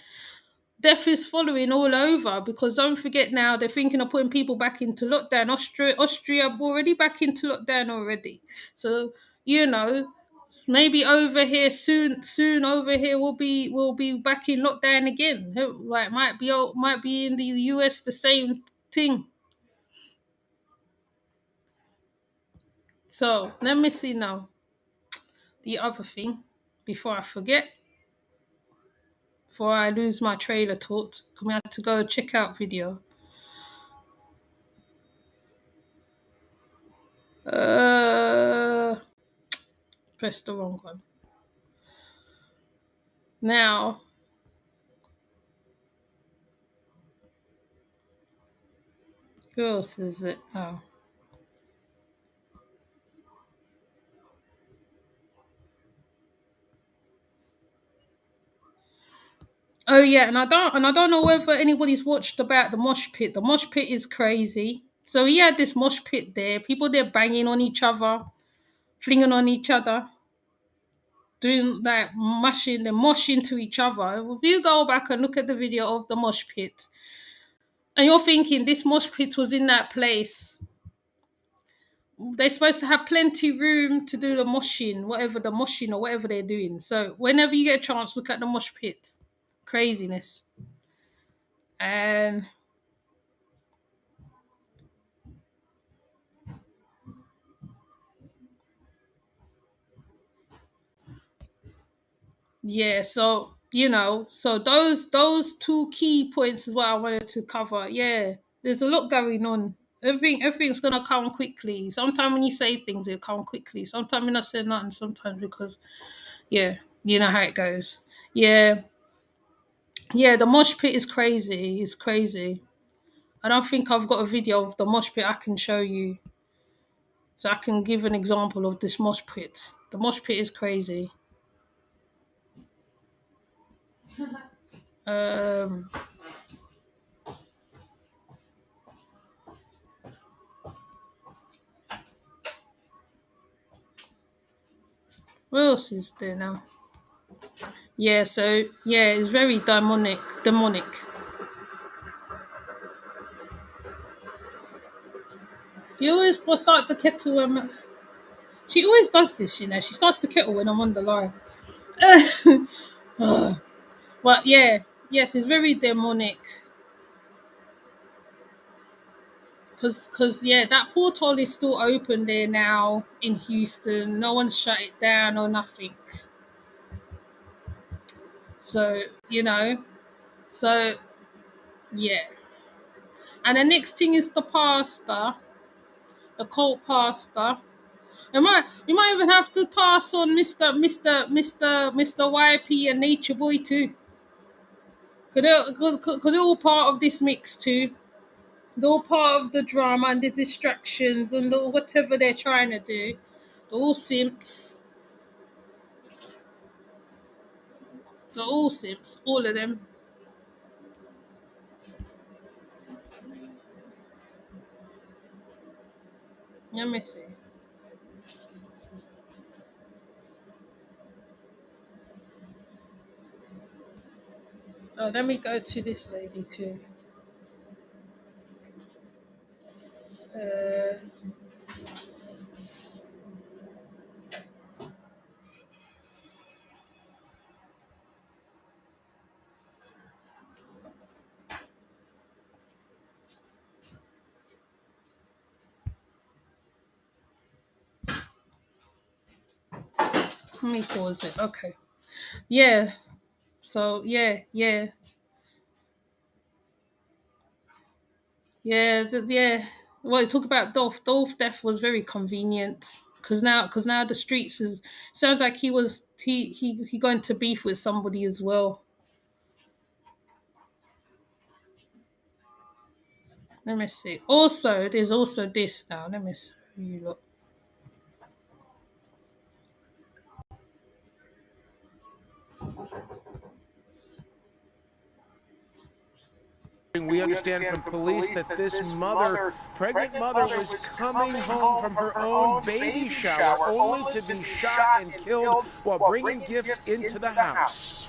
[SPEAKER 1] death is following all over, because don't forget, now they're thinking of putting people back into lockdown. Austria already back into lockdown already. So, maybe over here soon over here we'll be back in lockdown again. Like, might be in the US the same thing. So let me see now. The other thing, before I forget, before I lose my trailer thought, we have to go check out video. Press the wrong one. Now, who else is it? Oh yeah, and I don't know whether anybody's watched about the mosh pit. The mosh pit is crazy. So he had this mosh pit there. People there banging on each other, flinging on each other, doing like they're moshing to each other. If you go back and look at the video of the mosh pit, and you're thinking this mosh pit was in that place, they're supposed to have plenty room to do the moshing or whatever they're doing. So whenever you get a chance, look at the mosh pit. Craziness. And yeah, so so those two key points is what I wanted to cover. Yeah, there's a lot going on. Everything's gonna come quickly. Sometimes when you say things, it'll come quickly. Sometimes when I say nothing, sometimes because yeah, you know how it goes. Yeah, yeah, the mosh pit is crazy. It's crazy. I don't think I've got a video of the mosh pit I can show you. So I can give an example of this mosh pit. The mosh pit is crazy. Um what else is there now? Yeah, so yeah, it's very demonic. He always will start the kettle. She always does this, She starts the kettle when I'm on the line. But yeah, yes, it's very demonic. Cause yeah, that portal is still open there now in Houston. No one shut it down or nothing. So so yeah. And the next thing is the pastor, the cult pastor. You might even have to pass on Mr. YP and Nature Boy too. Because they're all part of this mix too. They're all part of the drama and the distractions and whatever they're trying to do. They're all simps. They're all simps. All of them. Let me see. Oh, let me go to this lady too. Uh, Let me pause it. Okay. Yeah. So yeah. Well, talk about Dolph. Dolph death was very convenient because now the streets is sounds like he going to beef with somebody as well. Let me see. Also, there's also this now. Let me see. Look.
[SPEAKER 3] We understand from police that this mother, pregnant mother, was coming home from her own baby shower only to be shot and killed while bringing gifts into the house.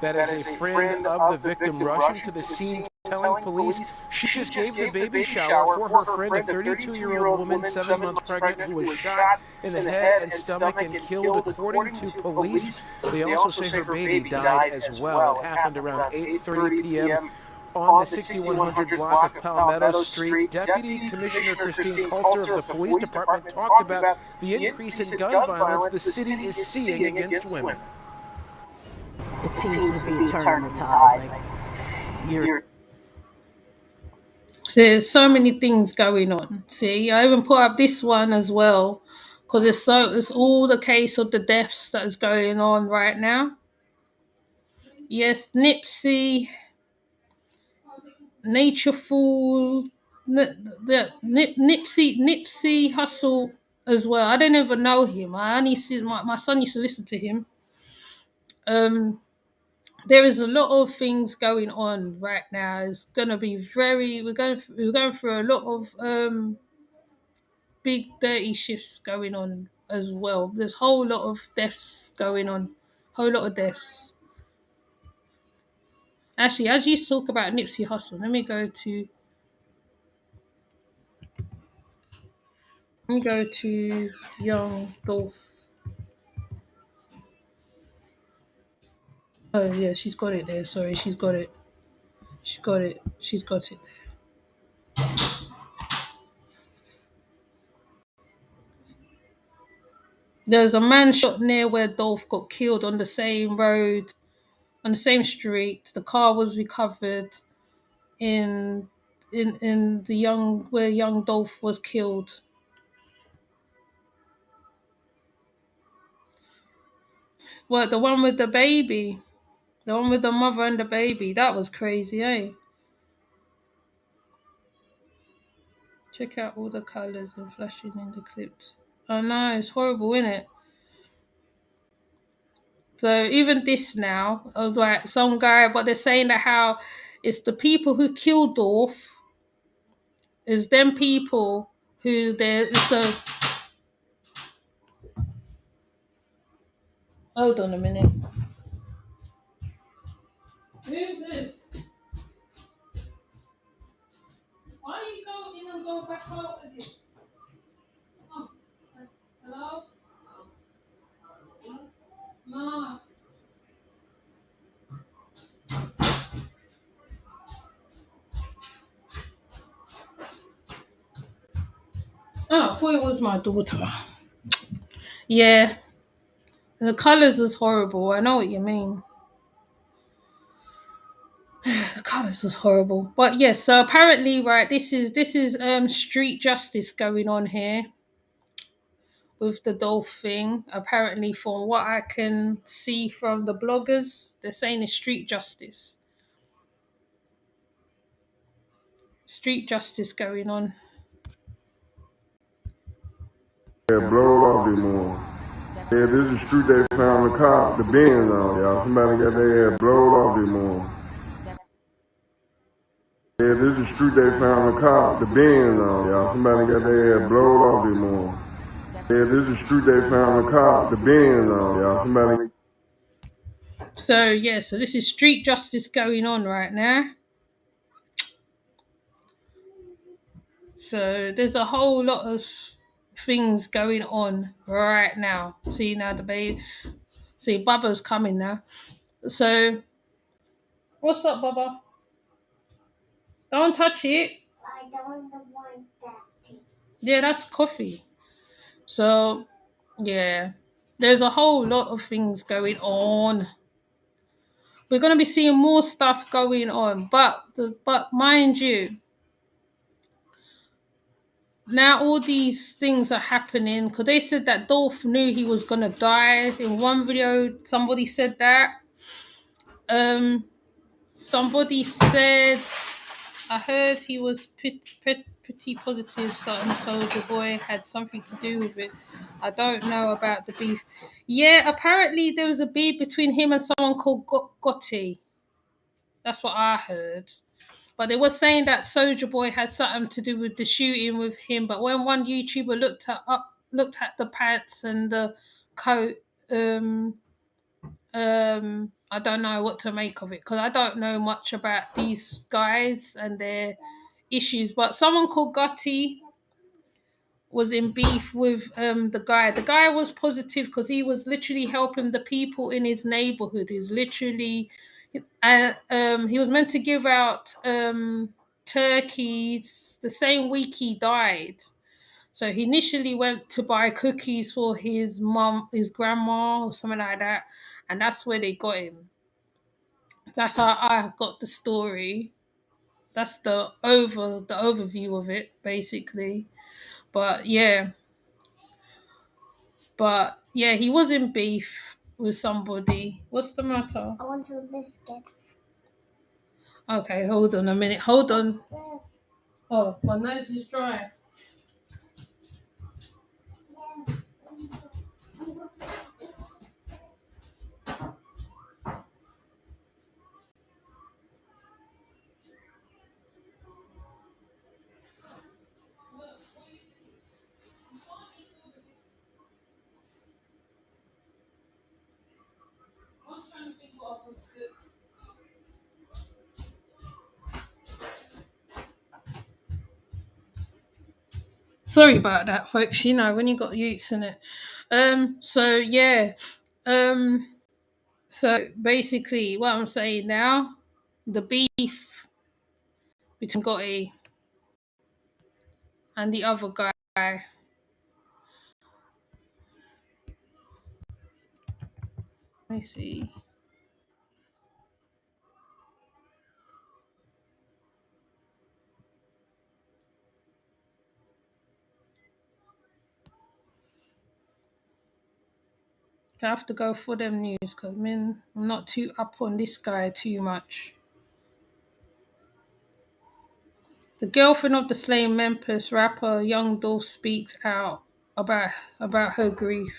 [SPEAKER 3] That is a friend of the victim rushing to the scene, telling police she just gave the baby shower for her friend, a 32-year-old woman, 7 months pregnant, who was shot in the head and stomach and killed, according to police. They also say her baby died as well. It happened around 8:30 p.m. on the 6100 block of Palmetto Street. Deputy Commissioner Christine Coulter of the police department talked about the increase in gun violence the city is seeing against women.
[SPEAKER 4] It seems to be turning the tide. You're
[SPEAKER 1] So there's so many things going on. See, I even put up this one as well because it's all the case of the deaths that is going on right now. Yes, Nature Fool, Nipsey Hustle as well. I don't even know him. I only see my son used to listen to him. Um, there is a lot of things going on right now. It's gonna be we're going through a lot of big dirty shifts going on as well. There's a whole lot of deaths going on. Whole lot of deaths. Actually, as you talk about Nipsey Hussle, let me go to Young Dolph. Oh yeah, she's got it there. Sorry, she's got it. She got it. She's got it. There's a man shot near where Dolph got killed on the same road, on the same street. The car was recovered in in the young where young Dolph was killed. What, the one with the baby? The one with the mother and the baby. That was crazy, eh? Check out all the colours and flashing in the clips. I know, it's horrible, isn't it? So even this now, I was like some guy, but they're saying that how it's the people who killed Dorf, is them people who they're so. Hold on a minute. Who's this? Why you go in and go back out again? Oh, hello? No. Oh, I thought it was my daughter. Yeah, the colours is horrible. I know what you mean. The colours was horrible. But yes, so apparently, right, this is street justice going on here with the Dolph thing. Apparently, from what I can see from the bloggers, they're saying it's street justice. Street justice going on.
[SPEAKER 5] Yeah, blow off this morning. Yeah, this is the street they found the car, the Benz on, y'all. Somebody got their head blowed off this morning. Yeah, this is the street they found the car, the Benz on, y'all. Somebody got their head blowed off this morning. Yeah, this is the street they found the car, the Benz on, y'all. Somebody.
[SPEAKER 1] So yeah, so this is street justice going on right now. So there's a whole lot of things going on right now. See now the baby. See Bubba's coming now. So what's up, Bubba? Don't touch it. I don't want that. Yeah, that's coffee. So yeah, there's a whole lot of things going on. We're gonna be seeing more stuff going on, but mind you, now all these things are happening because they said that Dolph knew he was gonna die. In one video, somebody said that. Somebody said I heard he was pretty positive. Something Soldier Boy had something to do with it. I don't know about the beef. Yeah, apparently there was a beef between him and someone called Gotti. That's what I heard. But they were saying that Soldier Boy had something to do with the shooting with him. But when one YouTuber looked at the pants and the coat, I don't know what to make of it because I don't know much about these guys and their issues. But someone called Gotti was in beef with the guy. The guy was positive because he was literally helping the people in his neighborhood. He's literally, he was meant to give out turkeys the same week he died. So he initially went to buy cookies for his mom, his grandma, or something like that, and that's where they got him. That's how I got the story. That's the overview of it, basically. But yeah, he was in beef with somebody. What's the matter?
[SPEAKER 6] I want some biscuits.
[SPEAKER 1] Okay, hold on a minute. Hold
[SPEAKER 6] What's
[SPEAKER 1] on.
[SPEAKER 6] this?
[SPEAKER 1] Oh, my nose is dry. Sorry about that, folks. You know, when you got youths in it. So yeah. So basically what I'm saying now, the beef between Gotti and the other guy. Let me see. I have to go for them news because I'm not too up on this guy too much. The girlfriend of the slain Memphis rapper Young Dolph speaks out about her grief.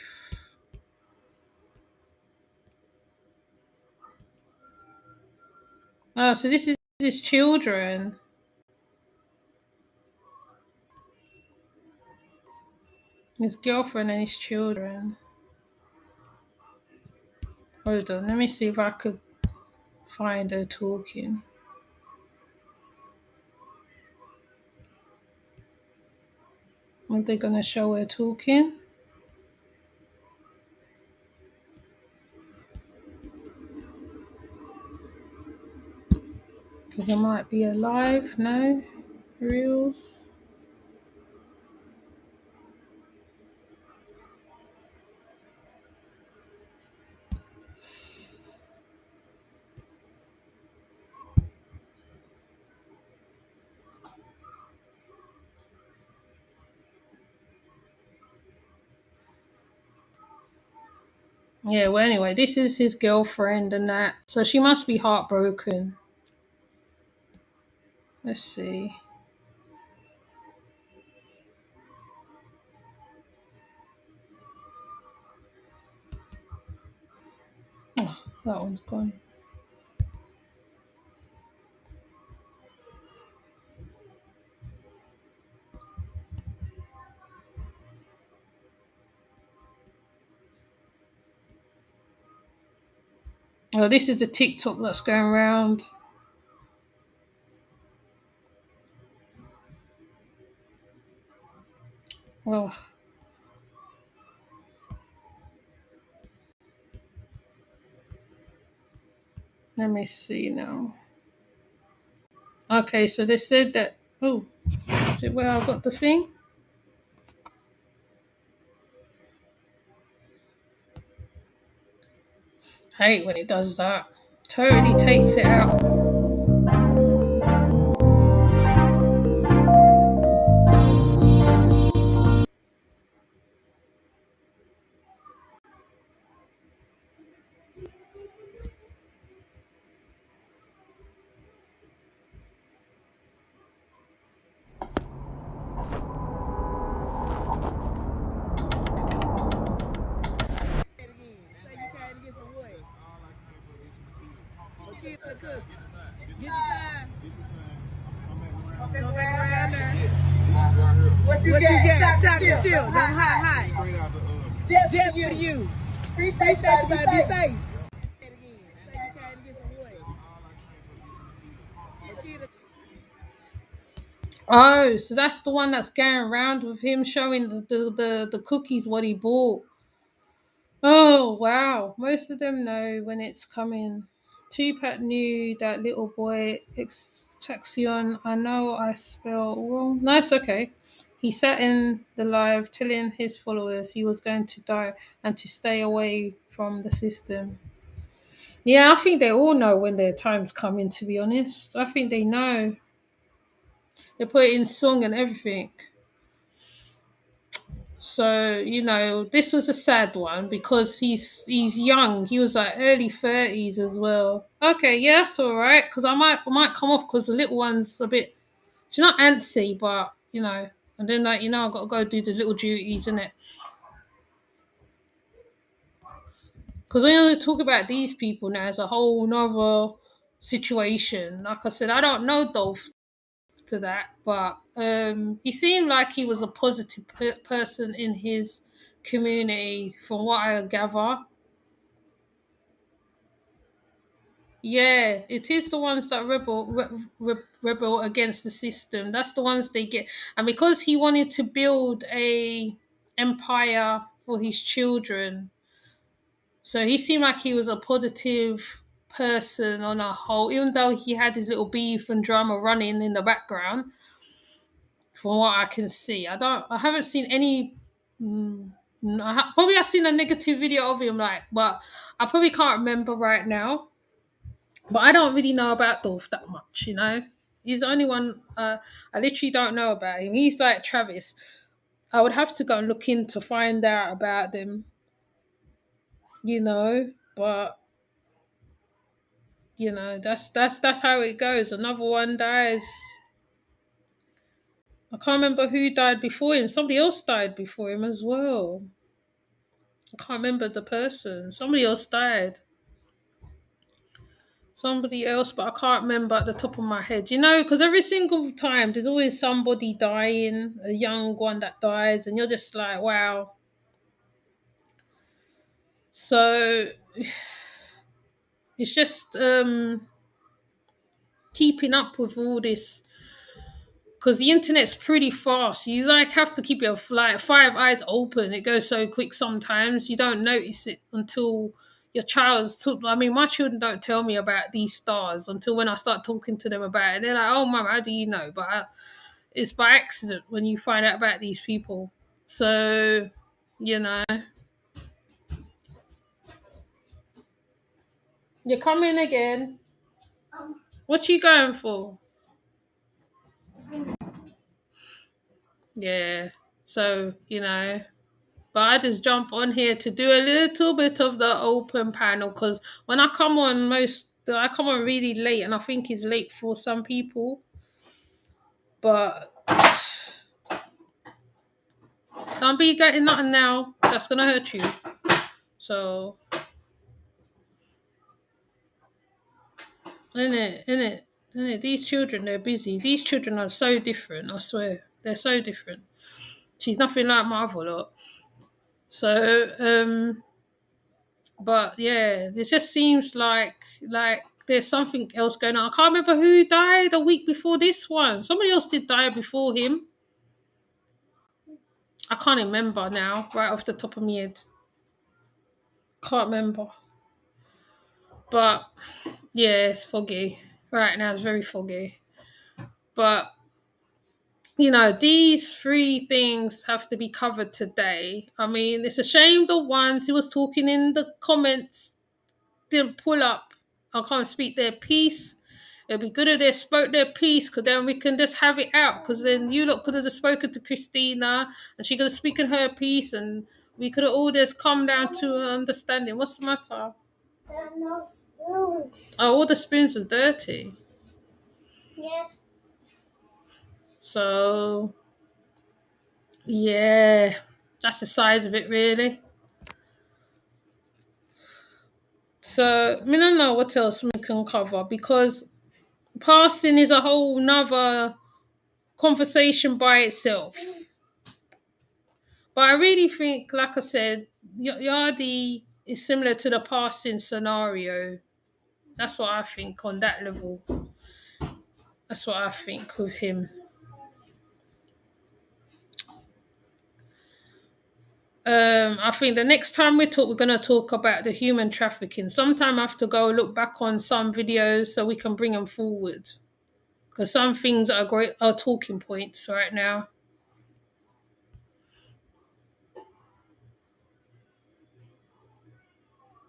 [SPEAKER 1] Oh, so this is his children. His girlfriend and his children. Hold on, let me see if I could find her talking. Are they gonna show her talking? Because it might be a live, no? Reels? Yeah, well, anyway, this is his girlfriend and that. So she must be heartbroken. Let's see. Oh, that one's gone. Oh, this is the TikTok that's going around. Oh, let me see now. Okay, so they said that. Oh, is it where I got the thing? I hate when it does that. Totally takes it out.
[SPEAKER 2] What you got? Chocolate chip. Them hot. Just for you. Appreciate you, baby. Be safe.
[SPEAKER 1] Oh, so that's the one that's going around with him showing the cookies what he bought. Oh wow! Most of them know when it's coming. Tupac knew that little boy Extraction. I know I spell wrong. No, it's okay. He sat in the live telling his followers he was going to die and to stay away from the system. Yeah, I think they all know when their time's coming. To be honest, I think they know. They put it in song and everything. So this was a sad one because he's young. He was like early 30s as well. Okay, yeah, that's all right. Because I might come off because the little one's a bit. She's not antsy, but and then I've got to go do the little duties, innit? Because when we talk about these people now, it's a whole nother situation. Like I said, I don't know Dolph to that, but he seemed like he was a positive person in his community, from what I gather. Yeah, it is the ones that rebel against the system. That's the ones they get, and because he wanted to build a empire for his children, so he seemed like he was a positive person on a whole. Even though he had his little beef and drama running in the background, from what I can see, I haven't seen any. Probably I've seen a negative video of him, but I probably can't remember right now. But I don't really know about Dolph that much. He's the only one I literally don't know about him. He's like Travis. I would have to go and look in to find out about them. But that's how it goes. Another one dies. I can't remember who died before him. Somebody else died before him as well. I can't remember the person. Somebody else died. Somebody else, but I can't remember at the top of my head. Because every single time there's always somebody dying, a young one that dies, and you're just like, wow. So it's just keeping up with all this because the internet's pretty fast. You like have to keep your like five eyes open. It goes so quick sometimes you don't notice it until your child's took. I mean, my children don't tell me about these stars until when I start talking to them about it. And they're like, "Oh, mum, how do you know?" But it's by accident when you find out about these people. So, you know, you're coming again. What you going for? Yeah. So, but I just jump on here to do a little bit of the open panel because when I come on really late, and I think it's late for some people. But don't be getting nothing now. That's gonna hurt you. So, in it. These children, they're busy. These children are so different. I swear, they're so different. She's nothing like my other lot. So, but yeah, it just seems like there's something else going on. I can't remember who died a week before this one. Somebody else did die before him. I can't remember now, right off the top of my head. Can't remember. But yeah, it's foggy. Right now it's very foggy. But these three things have to be covered today. I mean, it's a shame the ones who was talking in the comments didn't pull up. I can't speak their piece. It'd be good if they spoke their piece, because then we can just have it out. Because then you lot could have just spoken to Christina, and she could have spoken her piece, and we could have all just come down to an understanding. What's the matter?
[SPEAKER 6] There are no spoons.
[SPEAKER 1] Oh, all the spoons are dirty.
[SPEAKER 6] Yes.
[SPEAKER 1] So, yeah, that's the size of it, really. So, I don't know what else we can cover, because passing is a whole nother conversation by itself. But I really think, like I said, Yardi is similar to the passing scenario. That's what I think on that level. That's what I think with him. I think the next time we talk, we're going to talk about the human trafficking. Sometime I have to go look back on some videos so we can bring them forward. Because some things are great, are talking points right now.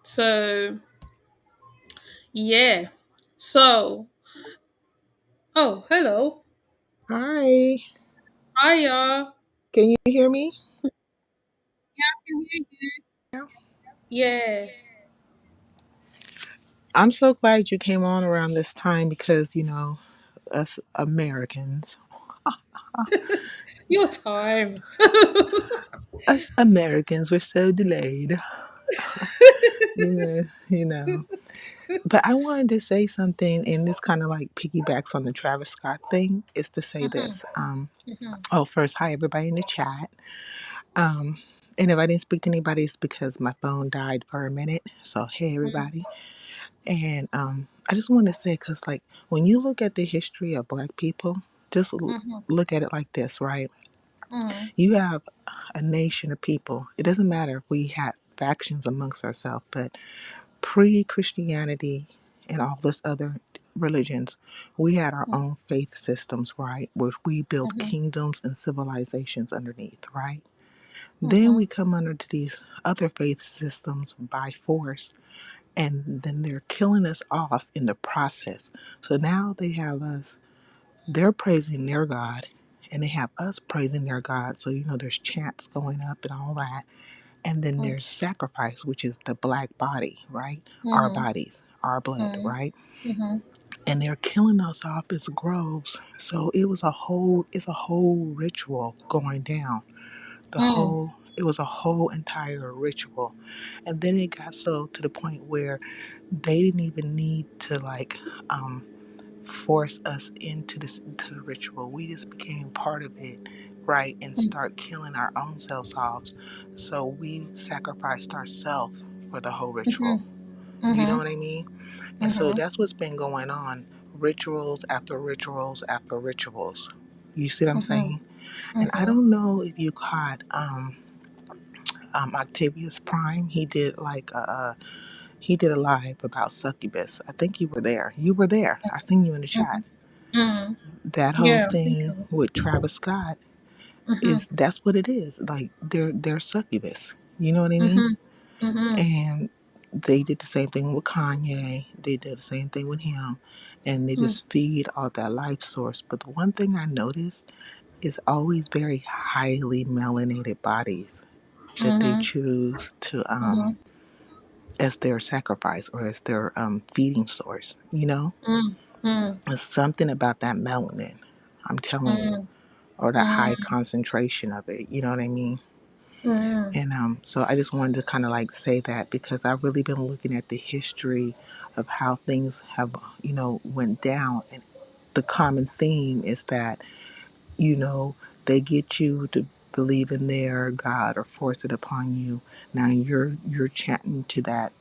[SPEAKER 1] So, yeah. So, oh, hello.
[SPEAKER 7] Hi.
[SPEAKER 1] Hiya.
[SPEAKER 7] Can you hear me?
[SPEAKER 1] Yeah, I can hear you. Yeah.
[SPEAKER 7] I'm so glad you came on around this time because, us Americans,
[SPEAKER 1] Your time.
[SPEAKER 7] we're so delayed. you know. But I wanted to say something, and this kind of like piggybacks on the Travis Scott thing, is to say
[SPEAKER 1] Mhm,
[SPEAKER 7] this.
[SPEAKER 1] mhm,
[SPEAKER 7] First, hi everybody in the chat. Um, and if I didn't speak to anybody, it's because my phone died for a minute. So, hey
[SPEAKER 1] mhm,
[SPEAKER 7] everybody. And I just want to say, because like when you look at the history of Black people, just
[SPEAKER 1] mhm,
[SPEAKER 7] look at it like this, right?
[SPEAKER 1] mhm,
[SPEAKER 7] You have a nation of people. It doesn't matter if we had factions amongst ourselves, but pre-Christianity and all this other religions, we had our own faith systems, right? Where we built
[SPEAKER 1] mhm,
[SPEAKER 7] kingdoms and civilizations underneath, right? Then we
[SPEAKER 1] mhm,
[SPEAKER 7] come under to these other faith systems by force, and then they're killing us off in the process. So now they have us, they're praising their God, and they have us praising their God. So, there's chants going up and all that. And then
[SPEAKER 1] mhm,
[SPEAKER 7] there's sacrifice, which is the black body, right? Our
[SPEAKER 1] mhm,
[SPEAKER 7] bodies, our blood,
[SPEAKER 1] mhm,
[SPEAKER 7] right?
[SPEAKER 1] mhm,
[SPEAKER 7] And they're killing us off as groves. So it's a whole ritual going down.
[SPEAKER 1] mhm,
[SPEAKER 7] It was a whole entire ritual. And then it got so to the point where they didn't even need to force us into this to the ritual. We just became part of it, right? And start killing our own selves off. So we sacrificed ourselves for the whole ritual.
[SPEAKER 1] mhm,
[SPEAKER 7] You know
[SPEAKER 1] mhm,
[SPEAKER 7] what I mean? And so
[SPEAKER 1] mhm.
[SPEAKER 7] that's what's been going on. Rituals after rituals after rituals. You see what I'm
[SPEAKER 1] Mhm.
[SPEAKER 7] saying? And I
[SPEAKER 1] Mhm.
[SPEAKER 7] don't know if you caught Octavius Prime. He did a live about succubus. I think you were there. You were there. I seen you in the chat.
[SPEAKER 1] Mhm. Mhm.
[SPEAKER 7] That whole
[SPEAKER 1] Yeah, I think
[SPEAKER 7] thing
[SPEAKER 1] so.
[SPEAKER 7] with Travis Scott
[SPEAKER 1] Mhm.
[SPEAKER 7] is that's what it is. Like they're succubus. You know what I mean?
[SPEAKER 1] Mhm. Mhm.
[SPEAKER 7] And they did the same thing with Kanye. They did the same thing with him. And they
[SPEAKER 1] Mhm.
[SPEAKER 7] just feed off that life source. But the one thing I noticed is always very highly melanated bodies that they
[SPEAKER 1] Mhm.
[SPEAKER 7] choose to
[SPEAKER 1] Mhm.
[SPEAKER 7] as their sacrifice or as their feeding source, you know?
[SPEAKER 1] Mhm. Mhm.
[SPEAKER 7] There's something about that melanin, I'm telling you,
[SPEAKER 1] Mhm.
[SPEAKER 7] or that high
[SPEAKER 1] Mhm.
[SPEAKER 7] concentration of it, you know what I mean?
[SPEAKER 1] Mhm.
[SPEAKER 7] And so I just wanted to kind of like say that because I've really been looking at the history of how things have, went down. And the common theme is that, you know, they get you to believe in their God or force it upon you. Now you're chanting to that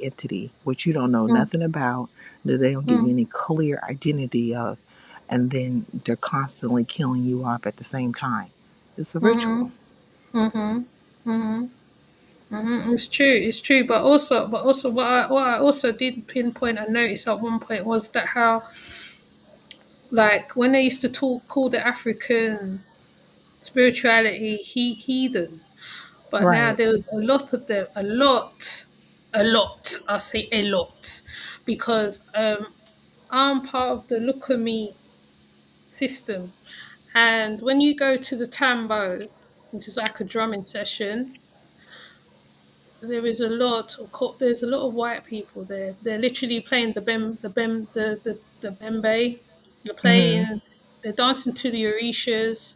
[SPEAKER 7] entity, which you don't know
[SPEAKER 1] Mhm.
[SPEAKER 7] nothing about, that they don't give you
[SPEAKER 1] Mhm.
[SPEAKER 7] any clear identity of, and then they're constantly killing you off at the same time. It's a ritual.
[SPEAKER 1] Mhm. Mhm. Mhm. Mhm. It's true. It's true. But also, what I also did pinpoint and notice at one point was that how, like, when they used to call the African spirituality heathen, but now
[SPEAKER 7] Right.
[SPEAKER 1] there was a lot of them, a lot. I'll say a lot, because I'm part of the Look at Me system, and when you go to the tambo, which is like a drumming session, there's a lot of white people there. They're literally playing the bembe. They're
[SPEAKER 7] Mm-hmm.
[SPEAKER 1] playing. They're dancing to the orishas.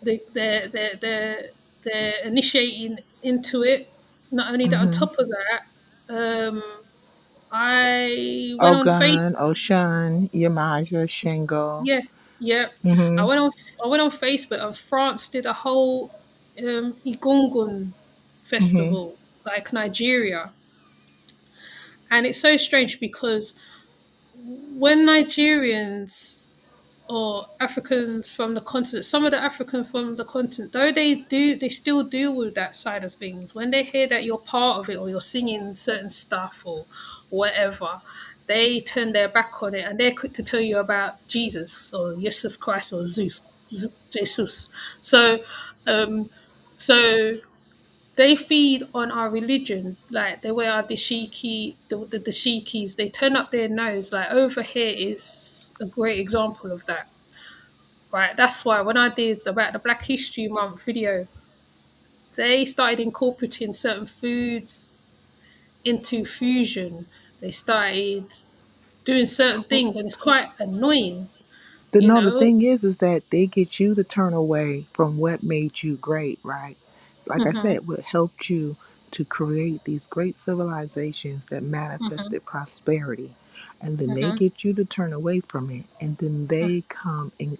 [SPEAKER 1] They're initiating into it. Not only that, on
[SPEAKER 7] Mm-hmm.
[SPEAKER 1] top of that, I went on Facebook.
[SPEAKER 7] Ogun, Oshun, Yamaja, Shango.
[SPEAKER 1] Yeah, yeah. I
[SPEAKER 7] Mm-hmm.
[SPEAKER 1] went on. I went on Facebook, and France did a whole Igungun
[SPEAKER 7] Mm-hmm.
[SPEAKER 1] festival, like Nigeria, and it's so strange because when Nigerians or Africans from the continent, some of the Africans from the continent, though they still deal with that side of things. When they hear that you're part of it or you're singing certain stuff or whatever, they turn their back on it and they're quick to tell you about Jesus or Jesus Christ or Jesus. So, um, so they feed on our religion, like they wear our dashiki, the dashikis. They turn up their nose. Like over here is a great example of that, right? That's why when I did about the Black History Month video, they started incorporating certain foods into fusion. They started doing certain things, and it's quite annoying,
[SPEAKER 7] The
[SPEAKER 1] you
[SPEAKER 7] no, the
[SPEAKER 1] know.
[SPEAKER 7] thing is that they get you to turn away from what made you great, right? Like I
[SPEAKER 1] Mhm.
[SPEAKER 7] said, what helped you to create these great civilizations that
[SPEAKER 1] Mhm.
[SPEAKER 7] manifested prosperity, and then they
[SPEAKER 1] Mhm.
[SPEAKER 7] get you to turn away from it, and then they come and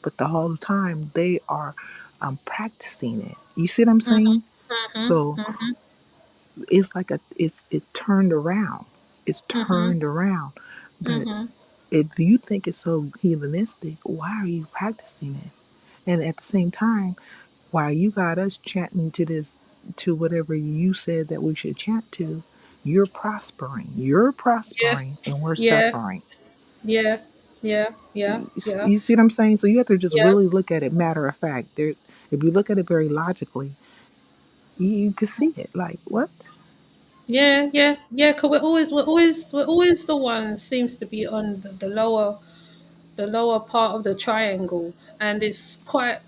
[SPEAKER 7] but the whole time they are practicing it. You see what I'm
[SPEAKER 1] Mhm.
[SPEAKER 7] saying?
[SPEAKER 1] Mhm.
[SPEAKER 7] So
[SPEAKER 1] Mhm.
[SPEAKER 7] it's like it's turned around. It's
[SPEAKER 1] Mhm.
[SPEAKER 7] turned around, but
[SPEAKER 1] Mhm.
[SPEAKER 7] if you think it's so heathenistic, why are you practicing it? And at the same time, while you got us chanting to this, to whatever you said that we should chant to, you're prospering. You're prospering
[SPEAKER 1] Yes.
[SPEAKER 7] and we're
[SPEAKER 1] Yeah.
[SPEAKER 7] suffering.
[SPEAKER 1] Yeah. Yeah. Yeah.
[SPEAKER 7] You
[SPEAKER 1] Yeah.
[SPEAKER 7] you see what I'm saying? So you have to just
[SPEAKER 1] Yeah.
[SPEAKER 7] really look at it matter of fact. There, if you look at it very logically, you can see it. Like, what?
[SPEAKER 1] Yeah, yeah, yeah. Cause we're always the one seems to be on the lower part of the triangle, and it's quite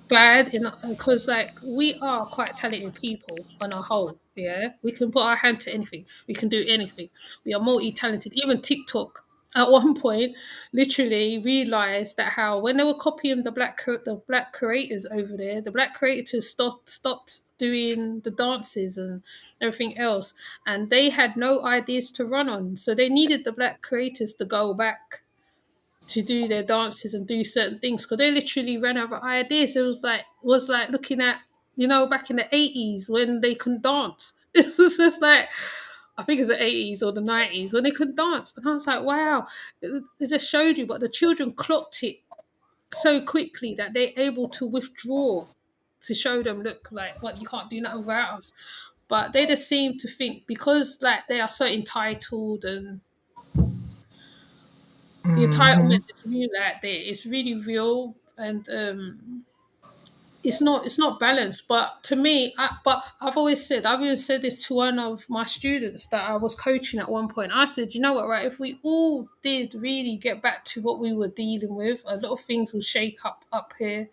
[SPEAKER 1] bad in because like we are quite talented people on a whole. Yeah, we can put our hand to anything. We can do anything. We are multi-talented. Even TikTok at one point literally realized that how when they were copying the black creators over there, the black creators stopped doing the dances and everything else, and they had no ideas to run on. So they needed the black creators to go back to do their dances and do certain things because they literally ran out of ideas. It was like looking at back in the 80s when they couldn't dance. It was just like I think it's the 80s or the 90s, when they could dance. And I was like, wow, it just showed you. But the children clocked it so quickly that they're able to withdraw to show them, look, like, what, you can't do nothing without us. But they just seem to think because like they are so entitled, and the
[SPEAKER 7] Mm-hmm.
[SPEAKER 1] entitlement is really like there, it's really real, and it's not balanced. But to me, but I've even said this to one of my students that I was coaching at one point. I said, you know what, right, if we all did really get back to what we were dealing with, a lot of things will shake up here.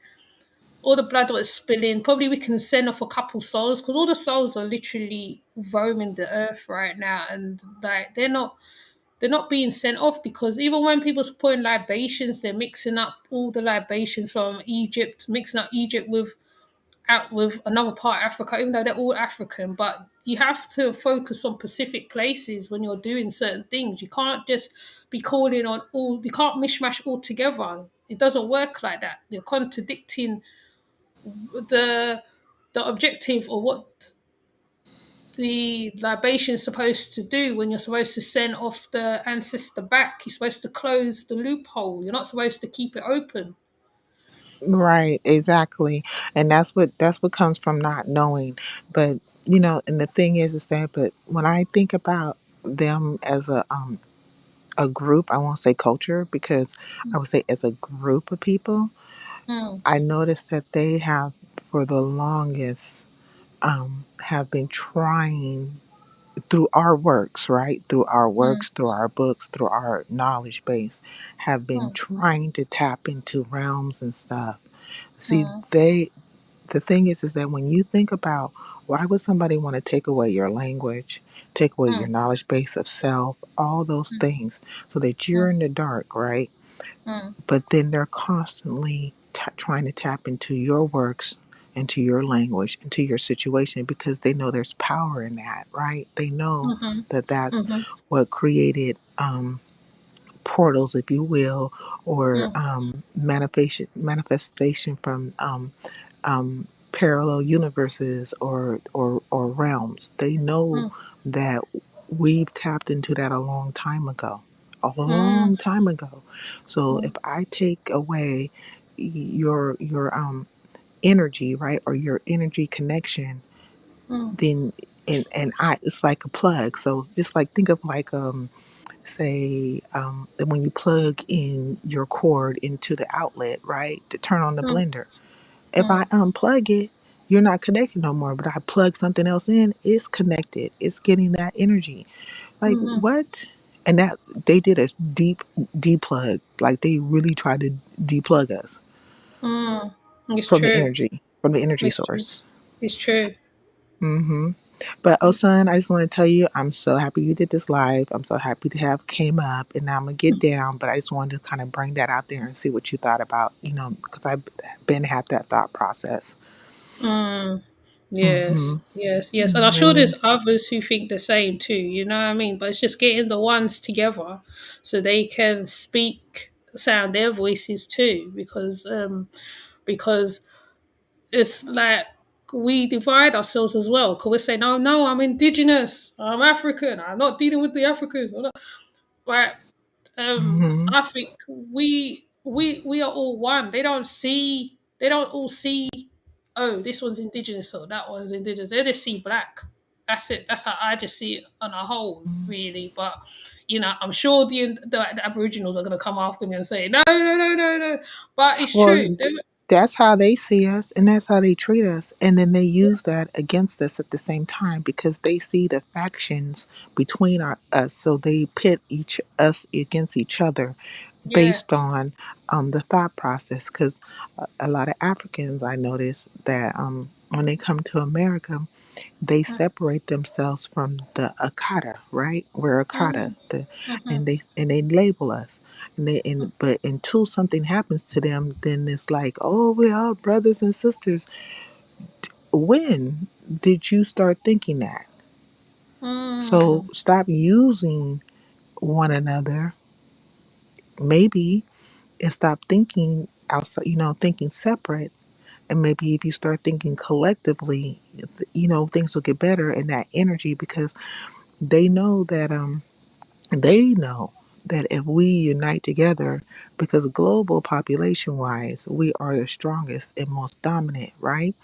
[SPEAKER 1] All the blood that was spilling, probably we can send off a couple souls, because all the souls are literally roaming the earth right now, and like they're not being sent off, because even when people's pouring libations, they're mixing up all the libations from Egypt, mixing up Egypt with another part of Africa, even though they're all African. But you have to focus on specific places when you're doing certain things. You can't just be calling on all. You can't mishmash all together. It doesn't work like that. You're contradicting the the objective, or what the libation is supposed to do. When you're supposed to send off the ancestor back, you're supposed to close the loophole. You're not supposed to keep it open.
[SPEAKER 7] Right, exactly. And that's what comes from not knowing. But and the thing is that but when I think about them as a group, I won't say culture because I would say as a group of people,
[SPEAKER 1] Mm,
[SPEAKER 7] I noticed that they have for the longest have been trying through our works, right? Through our
[SPEAKER 1] mm,
[SPEAKER 7] works, through our books, through our knowledge base, have been
[SPEAKER 1] mm,
[SPEAKER 7] trying to tap into realms and stuff. See,
[SPEAKER 1] mm,
[SPEAKER 7] the thing is that when you think about why would somebody want to take away your language, take away your
[SPEAKER 1] mm,
[SPEAKER 7] knowledge base of self, all those things, so that you're
[SPEAKER 1] mm,
[SPEAKER 7] in the dark, right?
[SPEAKER 1] mm,
[SPEAKER 7] But then they're constantly trying to tap into your works, into your language, into your situation because they know there's power in that, right? They know
[SPEAKER 1] mhm,
[SPEAKER 7] that that's
[SPEAKER 1] mhm,
[SPEAKER 7] what created portals, if you will, or
[SPEAKER 1] mm,
[SPEAKER 7] manifestation from parallel universes or realms. They know
[SPEAKER 1] mm,
[SPEAKER 7] that we've tapped into that a long time ago. A
[SPEAKER 1] mm,
[SPEAKER 7] long time ago. So if
[SPEAKER 1] mm,
[SPEAKER 7] I take away your energy, right, or your energy connection,
[SPEAKER 1] mm,
[SPEAKER 7] then and I it's like a plug. So just like think of like say when you plug in your cord into the outlet, right, to turn on the
[SPEAKER 1] mm,
[SPEAKER 7] blender. If I
[SPEAKER 1] mm,
[SPEAKER 7] unplug it, you're not connected no more. But I plug something else in, it's connected. It's getting that energy. Like
[SPEAKER 1] mhm,
[SPEAKER 7] what? And that they did a deep deplug. Like they really tried to deplug us
[SPEAKER 1] mm. It's true.
[SPEAKER 7] from the energy
[SPEAKER 1] It's true.
[SPEAKER 7] source.
[SPEAKER 1] It's true.
[SPEAKER 7] hmm But oh, son, I just want to tell you, I'm so happy you did this live. I'm so happy to have came up, and now I'm gonna get down. But I just wanted to kind of bring that out there and see what you thought about, because I've been had that thought process.
[SPEAKER 1] Mm.
[SPEAKER 7] hmm
[SPEAKER 1] Yes, yes, yes. And I'm sure
[SPEAKER 7] Yeah.
[SPEAKER 1] there's others who think the same too, you know what I mean? But it's just getting the ones together so they can speak, sound their voices too, because it's like we divide ourselves as well. Because we say, no, no, I'm indigenous, I'm African, I'm not dealing with the Africans. I'm not. Right?
[SPEAKER 7] hmm
[SPEAKER 1] I think we are all one. They don't all see, oh, this one's indigenous or that one's indigenous. They just see black. That's it. That's how I just see it on a whole, really. But I'm sure the Aboriginals are going to come after me and say, no, no, no, no, no. But it's
[SPEAKER 7] Well,
[SPEAKER 1] true.
[SPEAKER 7] that's how they see us, and that's how they treat us, and then they use that against us at the same time because they see the factions between us, so they pit each us against each other
[SPEAKER 1] Yeah.
[SPEAKER 7] based on the thought process. Because a lot of Africans, I notice that when they come to America, they separate themselves from the Akata, right? We're Akata,
[SPEAKER 1] Mm, mm-hmm,
[SPEAKER 7] and they label us, but until something happens to them, then it's like, oh, we're all brothers and sisters. When did you start thinking that? So
[SPEAKER 1] mm,
[SPEAKER 7] stop using one another, maybe, and stop thinking outside. Thinking separate. And maybe if you start thinking collectively, things will get better in that energy because they know that they know that if we unite together, because global population wise, we are the strongest and most dominant, right?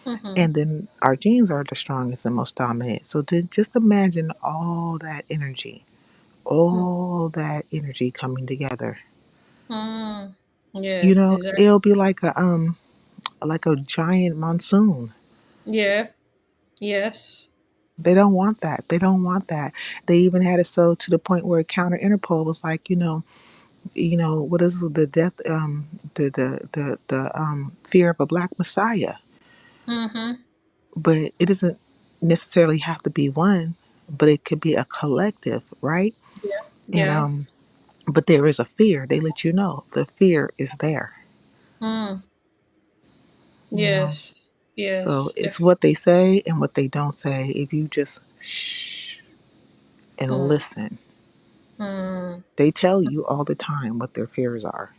[SPEAKER 1] Mm-hmm.
[SPEAKER 7] And then our genes are the strongest and most dominant. So just imagine all that energy coming together.
[SPEAKER 1] Mm. Yeah, exactly.
[SPEAKER 7] It'll be like a giant monsoon.
[SPEAKER 1] Yeah. Yes.
[SPEAKER 7] They don't want that. They don't want that. They even had it so to the point where counter Interpol was like, what is the death, the fear of a black messiah.
[SPEAKER 1] Mm-hmm.
[SPEAKER 7] But it doesn't necessarily have to be one, but it could be a collective, right?
[SPEAKER 1] Yeah.
[SPEAKER 7] And
[SPEAKER 1] Yeah.
[SPEAKER 7] but there is a fear. They let you know the fear is there.
[SPEAKER 1] Mm.
[SPEAKER 7] You know,
[SPEAKER 1] Yes.
[SPEAKER 7] so
[SPEAKER 1] Yes.
[SPEAKER 7] it's
[SPEAKER 1] Definitely.
[SPEAKER 7] what they say and what they don't say. If you just shh and
[SPEAKER 1] Mm.
[SPEAKER 7] listen,
[SPEAKER 1] Mm.
[SPEAKER 7] they tell you all the time what their fears are.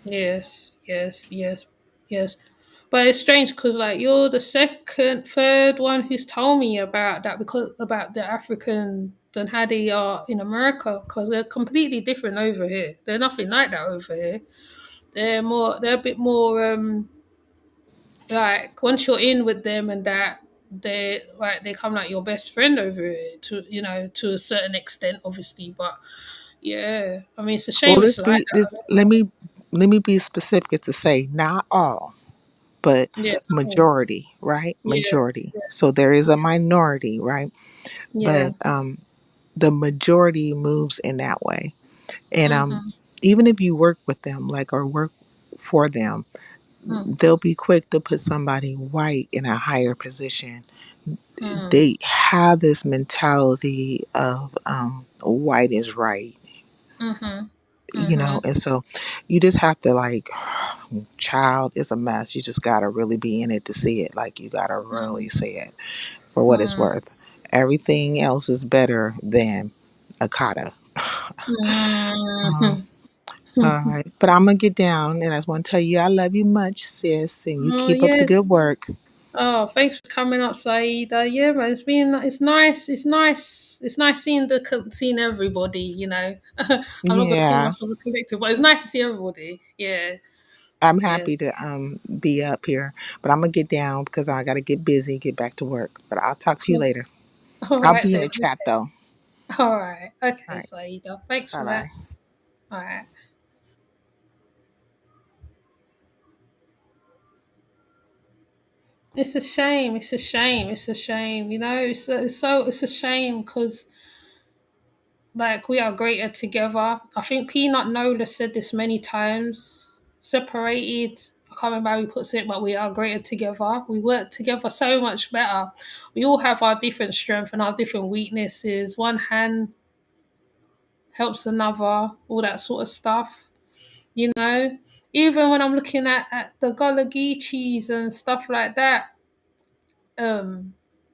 [SPEAKER 1] Yes. Yes. Yes. Yes. But it's strange because like you're the second, third one who's told me about that because about the Africans and how they are in America because they're completely different over here. They're nothing like that over here. They're a bit more like once you're in with them and that they come like your best friend over here to to a certain extent obviously, but yeah, I mean it's a
[SPEAKER 7] Well,
[SPEAKER 1] shame it's like that.
[SPEAKER 7] let me be specific to say not all, but
[SPEAKER 1] Yeah. Oh,
[SPEAKER 7] majority, right?
[SPEAKER 1] yeah.
[SPEAKER 7] Majority. So there is a minority, right?
[SPEAKER 1] Yeah.
[SPEAKER 7] But the majority moves in that way. And
[SPEAKER 1] Mm-hmm.
[SPEAKER 7] even if you work with them, like or work for them, they'll be quick to put somebody white in a higher position.
[SPEAKER 1] Mm-hmm.
[SPEAKER 7] They have this mentality of white is right,
[SPEAKER 1] Mm-hmm. Mm-hmm.
[SPEAKER 7] and so you just have to like, child is a mess. You just gotta really be in it to see it. Like you gotta really see it for what it's
[SPEAKER 1] Mm-hmm.
[SPEAKER 7] worth. Everything else is better than a kata.
[SPEAKER 1] Mm-hmm.
[SPEAKER 7] All right. But I'm going to get down and I just want to tell you I love you much, sis. And you
[SPEAKER 1] Oh
[SPEAKER 7] keep up the
[SPEAKER 1] yes.
[SPEAKER 7] good work.
[SPEAKER 1] Oh, thanks for coming up, Saida. Yeah, man, it's nice. It's nice. It's nice seeing seeing everybody. I'm not gonna call
[SPEAKER 7] Yeah.
[SPEAKER 1] myself a collective, but it's nice to see everybody. Yeah.
[SPEAKER 7] I'm happy
[SPEAKER 1] Yes.
[SPEAKER 7] to be up here. But I'm going to get down because I got to get busy, get back to work. But I'll talk to you later.
[SPEAKER 1] All
[SPEAKER 7] I'll
[SPEAKER 1] right
[SPEAKER 7] be in
[SPEAKER 1] then.
[SPEAKER 7] the chat though.
[SPEAKER 1] All right.
[SPEAKER 7] All
[SPEAKER 1] Okay,
[SPEAKER 7] right.
[SPEAKER 1] Saida. Thanks
[SPEAKER 7] Bye
[SPEAKER 1] for
[SPEAKER 7] bye.
[SPEAKER 1] that. All right. It's a shame. It's a shame. It's a shame. It's a shame because like we are greater together. I think Peanut Nola said this many times. Separated, I can't remember how he puts it, but we are greater together. We work together so much better. We all have our different strengths and our different weaknesses. One hand helps another, all that sort of stuff. You know, even when I'm looking at the Gullah Geechees and stuff like that,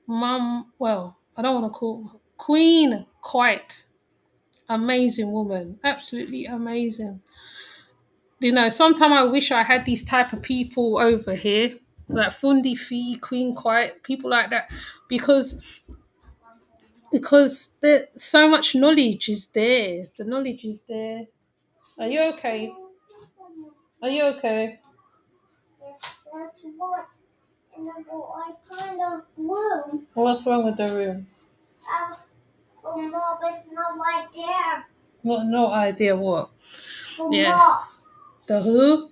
[SPEAKER 1] mum, well, I don't want to call Queen quite amazing woman, absolutely amazing. Sometimes I wish I had these type of people over here, like Fundi Fee, Queen Quiet, people like that, because there so much knowledge is there. The knowledge is there. Are you okay? Are you okay?
[SPEAKER 6] Yes, that's what in the I kind of room.
[SPEAKER 1] What's wrong with the room?
[SPEAKER 6] Um, Mom is not right there.
[SPEAKER 1] No idea what. Yeah.
[SPEAKER 6] Mom.
[SPEAKER 1] The who?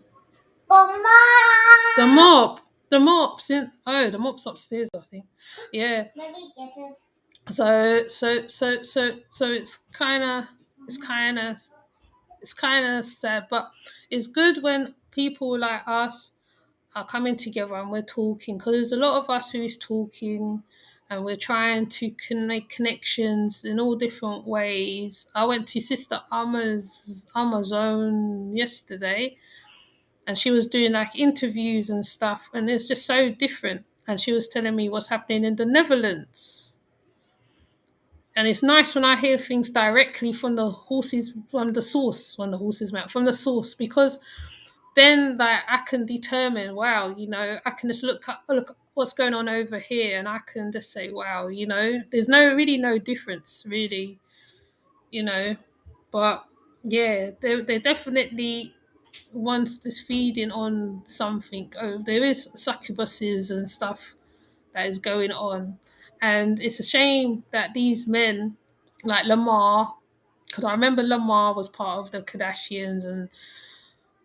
[SPEAKER 6] Mom.
[SPEAKER 1] The mop. The mop's upstairs, I think. Yeah.
[SPEAKER 6] Let me get it.
[SPEAKER 1] So it's kind of sad, but it's good when people like us are coming together and we're talking because there's a lot of us who is talking and we're trying to make connections in all different ways. I went to Sister Amma's Amazon yesterday and she was doing like interviews and stuff and it's just so different and she was telling me what's happening in the Netherlands. And it's nice when I hear things directly from the horses, from the source, from the horse's mouth, from the source, because then like I can determine, wow, I can just look what's going on over here, and I can just say, wow, there's no difference really, you know. But yeah, they definitely once is feeding on something. Oh, there is succubuses and stuff that is going on, and it's a shame that these men, like Lamar, because I remember Lamar was part of the Kardashians, and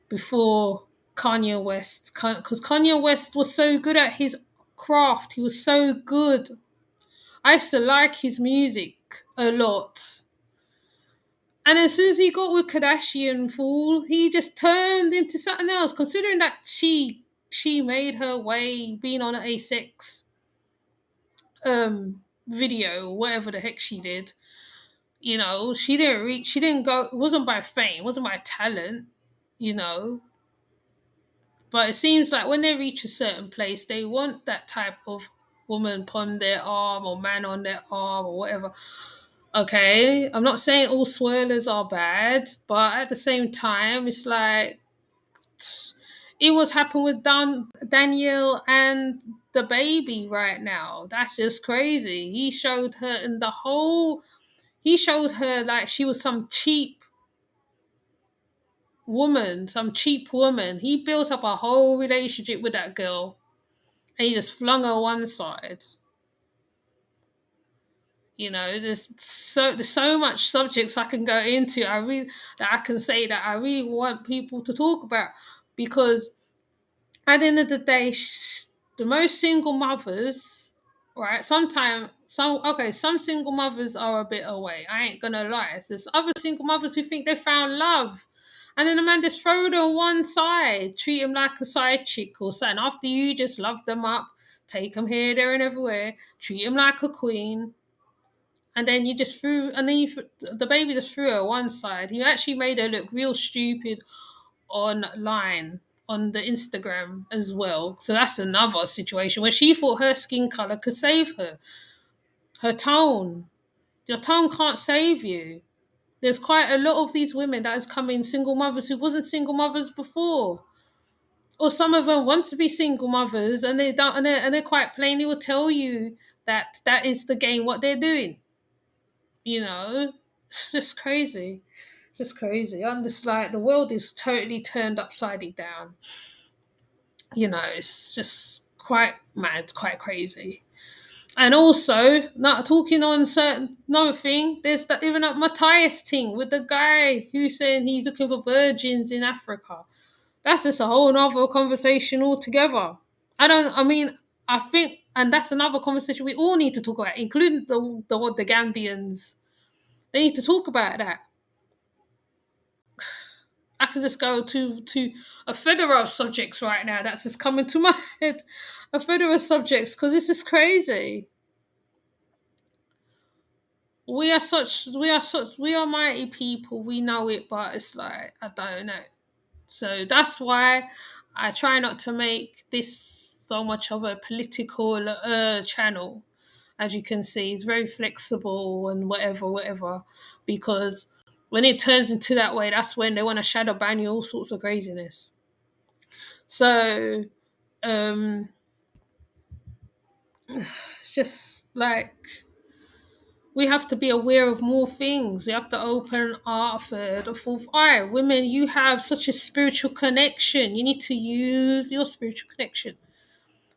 [SPEAKER 1] before Kanye West, because Kanye West was so good at his craft, he was so good. I used to like his music a lot. And as soon as he got with Kardashian fool, he just turned into something else. Considering that she made her way being on a sex video or whatever the heck she did. She didn't go, it wasn't by fame, it wasn't by talent, you know. But it seems like when they reach a certain place, they want that type of woman upon their arm or man on their arm or whatever. Okay, I'm not saying all swirlers are bad, but at the same time, it's like it was happening with Daniel and the baby right now. That's just crazy. He showed her like she was some cheap woman, some cheap woman. He built up a whole relationship with that girl and he just flung her one side. There's so much subjects I can go into. That I can say that I really want people to talk about, because at the end of the day, the most single mothers, right? Some single mothers are a bit away. I ain't gonna lie. There's other single mothers who think they found love, and then the man just throw them on one side, treat them like a side chick or something. After you just love them up, take them here, there, and everywhere, treat them like a queen. And then the baby just threw her one side. You actually made her look real stupid online on the Instagram as well. So that's another situation where she thought her skin color could save her. Her tone. Your tone can't save you. There's quite a lot of these women that has come in single mothers who wasn't single mothers before. Or some of them want to be single mothers and they don't, and they're quite plainly will tell you that that is the game what they're doing. It's just crazy. It's just crazy. I'm just like, the world is totally turned upside down. It's just quite mad, quite crazy. And also, not talking on certain another thing, there's that even that Matthias thing with the guy who's saying he's looking for virgins in Africa. That's just a whole nother conversation altogether. I think, and that's another conversation we all need to talk about, including the Gambians. They need to talk about that. I can just go to a federal of subjects right now. That's just coming to my head. A federal of subjects, because this is crazy. We are mighty people. We know it, but it's like, I don't know. So that's why I try not to make this so much of a political channel. As you can see, it's very flexible and whatever, because when it turns into that way, that's when they want to shadow ban you, all sorts of craziness. So it's just like, we have to be aware of more things. We have to open our third or fourth eye. Women, you have such a spiritual connection. You need to use your spiritual connection.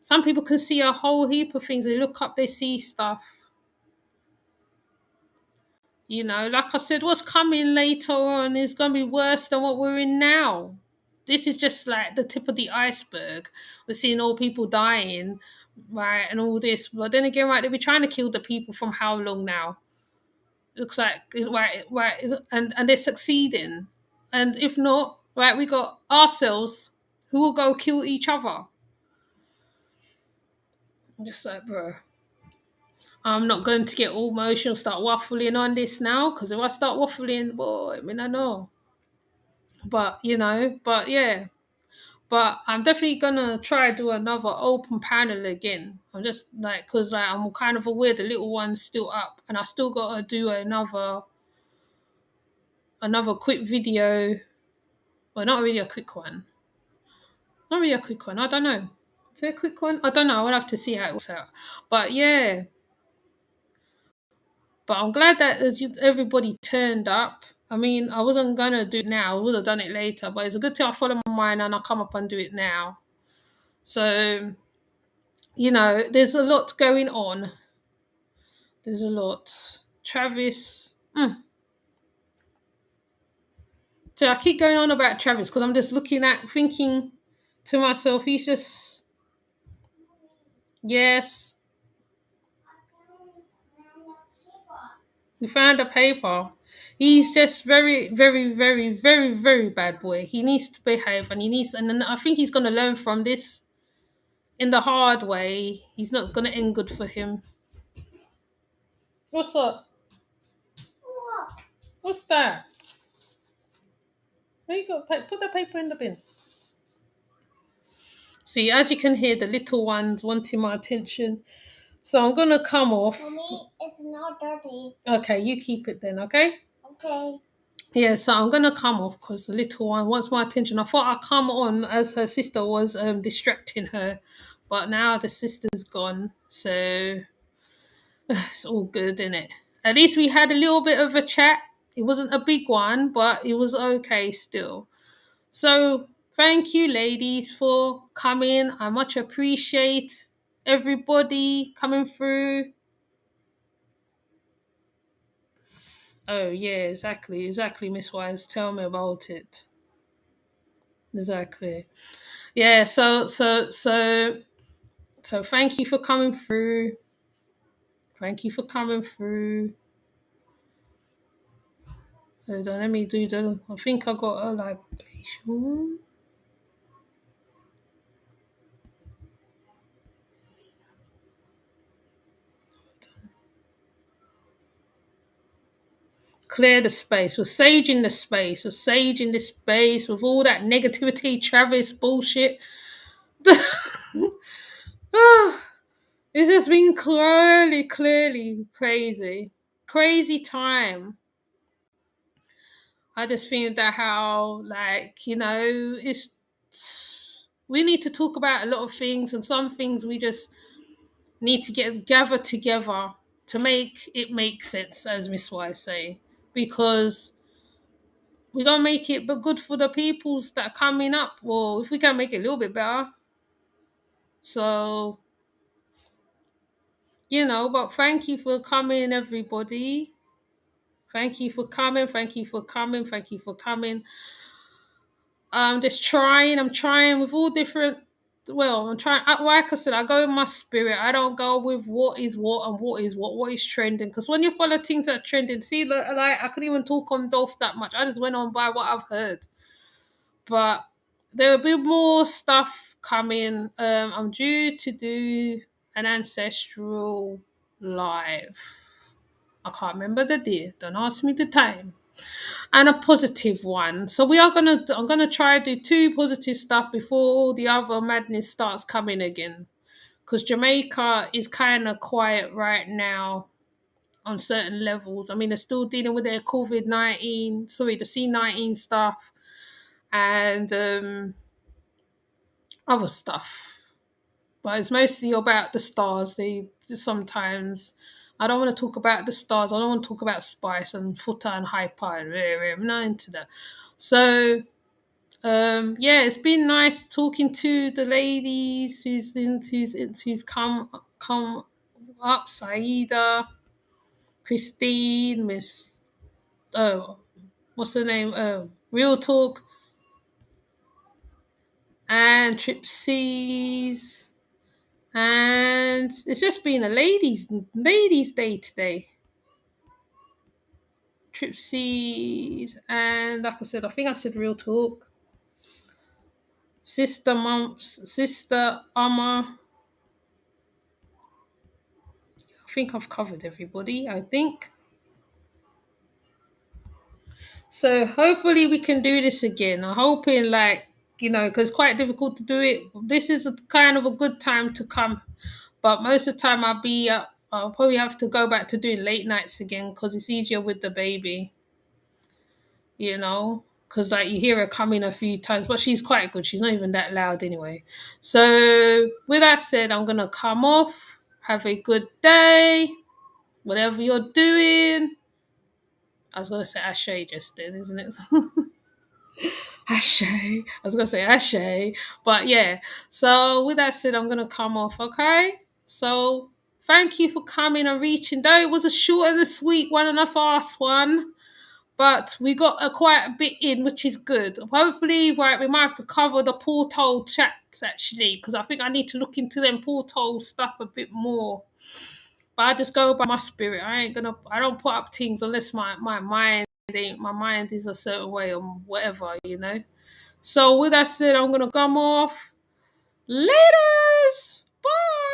[SPEAKER 1] Some people can see a whole heap of things. They look up, they see stuff. Like I said, what's coming later on is going to be worse than what we're in now. This is just like the tip of the iceberg. We're seeing all people dying, right, and all this. But then again, right, they'll be trying to kill the people from how long now? Looks like, right, and they're succeeding. And if not, right, we got ourselves who will go kill each other. I'm just like, bro. I'm not going to get all emotional, start waffling on this now, because if I start waffling, boy, I know. But yeah. But I'm definitely gonna try to do another open panel again. I'm just like, because like I'm kind of aware the little one's still up, and I still gotta do another quick video. Well, not really a quick one. Not really a quick one. I don't know. Is it a quick one? I don't know. I'll have to see how it works out. But yeah, but I'm glad that everybody turned up. I mean, I wasn't gonna do it now. I would have done it later, but it's a good thing I follow my mind and I come up and do it now. So there's a lot going on. There's a lot. Travis. So I keep going on about Travis because I'm just thinking to myself, he's just, yes, we found a paper. He's just very, very, very, very, very bad boy. He needs to behave and then I think he's going to learn from this in the hard way. He's not going to end good for him. What's up? What's that? There you go. Put the paper in the bin. See, as you can hear, the little ones wanting my attention. So I'm going to come off.
[SPEAKER 6] Mommy, it's not dirty.
[SPEAKER 1] Okay, you keep it then, okay?
[SPEAKER 6] Okay.
[SPEAKER 1] Yeah, so I'm going to come off because the little one wants my attention. I thought I'd come on as her sister was distracting her. But now the sister's gone. So it's all good, isn't it? At least we had a little bit of a chat. It wasn't a big one, but it was okay still. So thank you, ladies, for coming. I much appreciate everybody coming through. Oh yeah, exactly, Miss Wise. Tell me about it. Exactly. Yeah. So thank you for coming through. Thank you for coming through. Hold on, let me do the. I think I got a libation. Clear the space. We're saging the space. We're saging the space with all that negativity, Travis bullshit. Ah, it's just been clearly crazy. Crazy time. I just think that how, it's we need to talk about a lot of things, and some things we just need to gather together to make it make sense, as Miss Wise say, because we're gonna make it but good for the peoples that are coming up. Well, if we can make it a little bit better. So, but thank you for coming, everybody. Thank you for coming. Thank you for coming. Thank you for coming. I'm trying with all different. Well, I'm trying. Like I said, I go in my spirit. I don't go with what is what and what is trending. Because when you follow things that are trending, see, like I couldn't even talk on Dolph that much. I just went on by what I've heard. But there will be more stuff coming. I'm due to do an ancestral live. I can't remember the day. Don't ask me the time. And a positive one. So I'm gonna try to do 2 positive stuff before all the other madness starts coming again. Because Jamaica is kind of quiet right now on certain levels. I mean, they're still dealing with their the C-19 stuff and other stuff. But it's mostly about the stars. They sometimes I don't want to talk about the stars. I don't want to talk about Spice and Footer and Hyper and I'm not into that. So yeah, it's been nice talking to the ladies who's come up. Saida, Christine, Miss what's her name? Real Talk and Tripsies. And it's just been a ladies' day today. Tripsies and like I said, I think I said Real Talk. Sister Amma. I think I've covered everybody, I think. So hopefully we can do this again. I'm hoping because it's quite difficult to do it. This is kind of a good time to come. But most of the time I'll probably have to go back to doing late nights again because it's easier with the baby. because like you hear her coming a few times, but she's quite good. She's not even that loud anyway. So with that said, I'm gonna come off. Have a good day, whatever you're doing. I was gonna say Ashe just then, isn't it? Ashe. I was gonna say Ashe, but yeah. So with that said, I'm gonna come off. Okay. So thank you for coming and reaching. Though it was a short and a sweet one and a fast one, but we got quite a bit in, which is good. Hopefully, right, we might have to cover the portal chats actually, because I think I need to look into them portal stuff a bit more. But I just go by my spirit. I don't put up things unless my mind is a certain way or whatever, you know. So with that said, I'm gonna come off. Laters. Bye.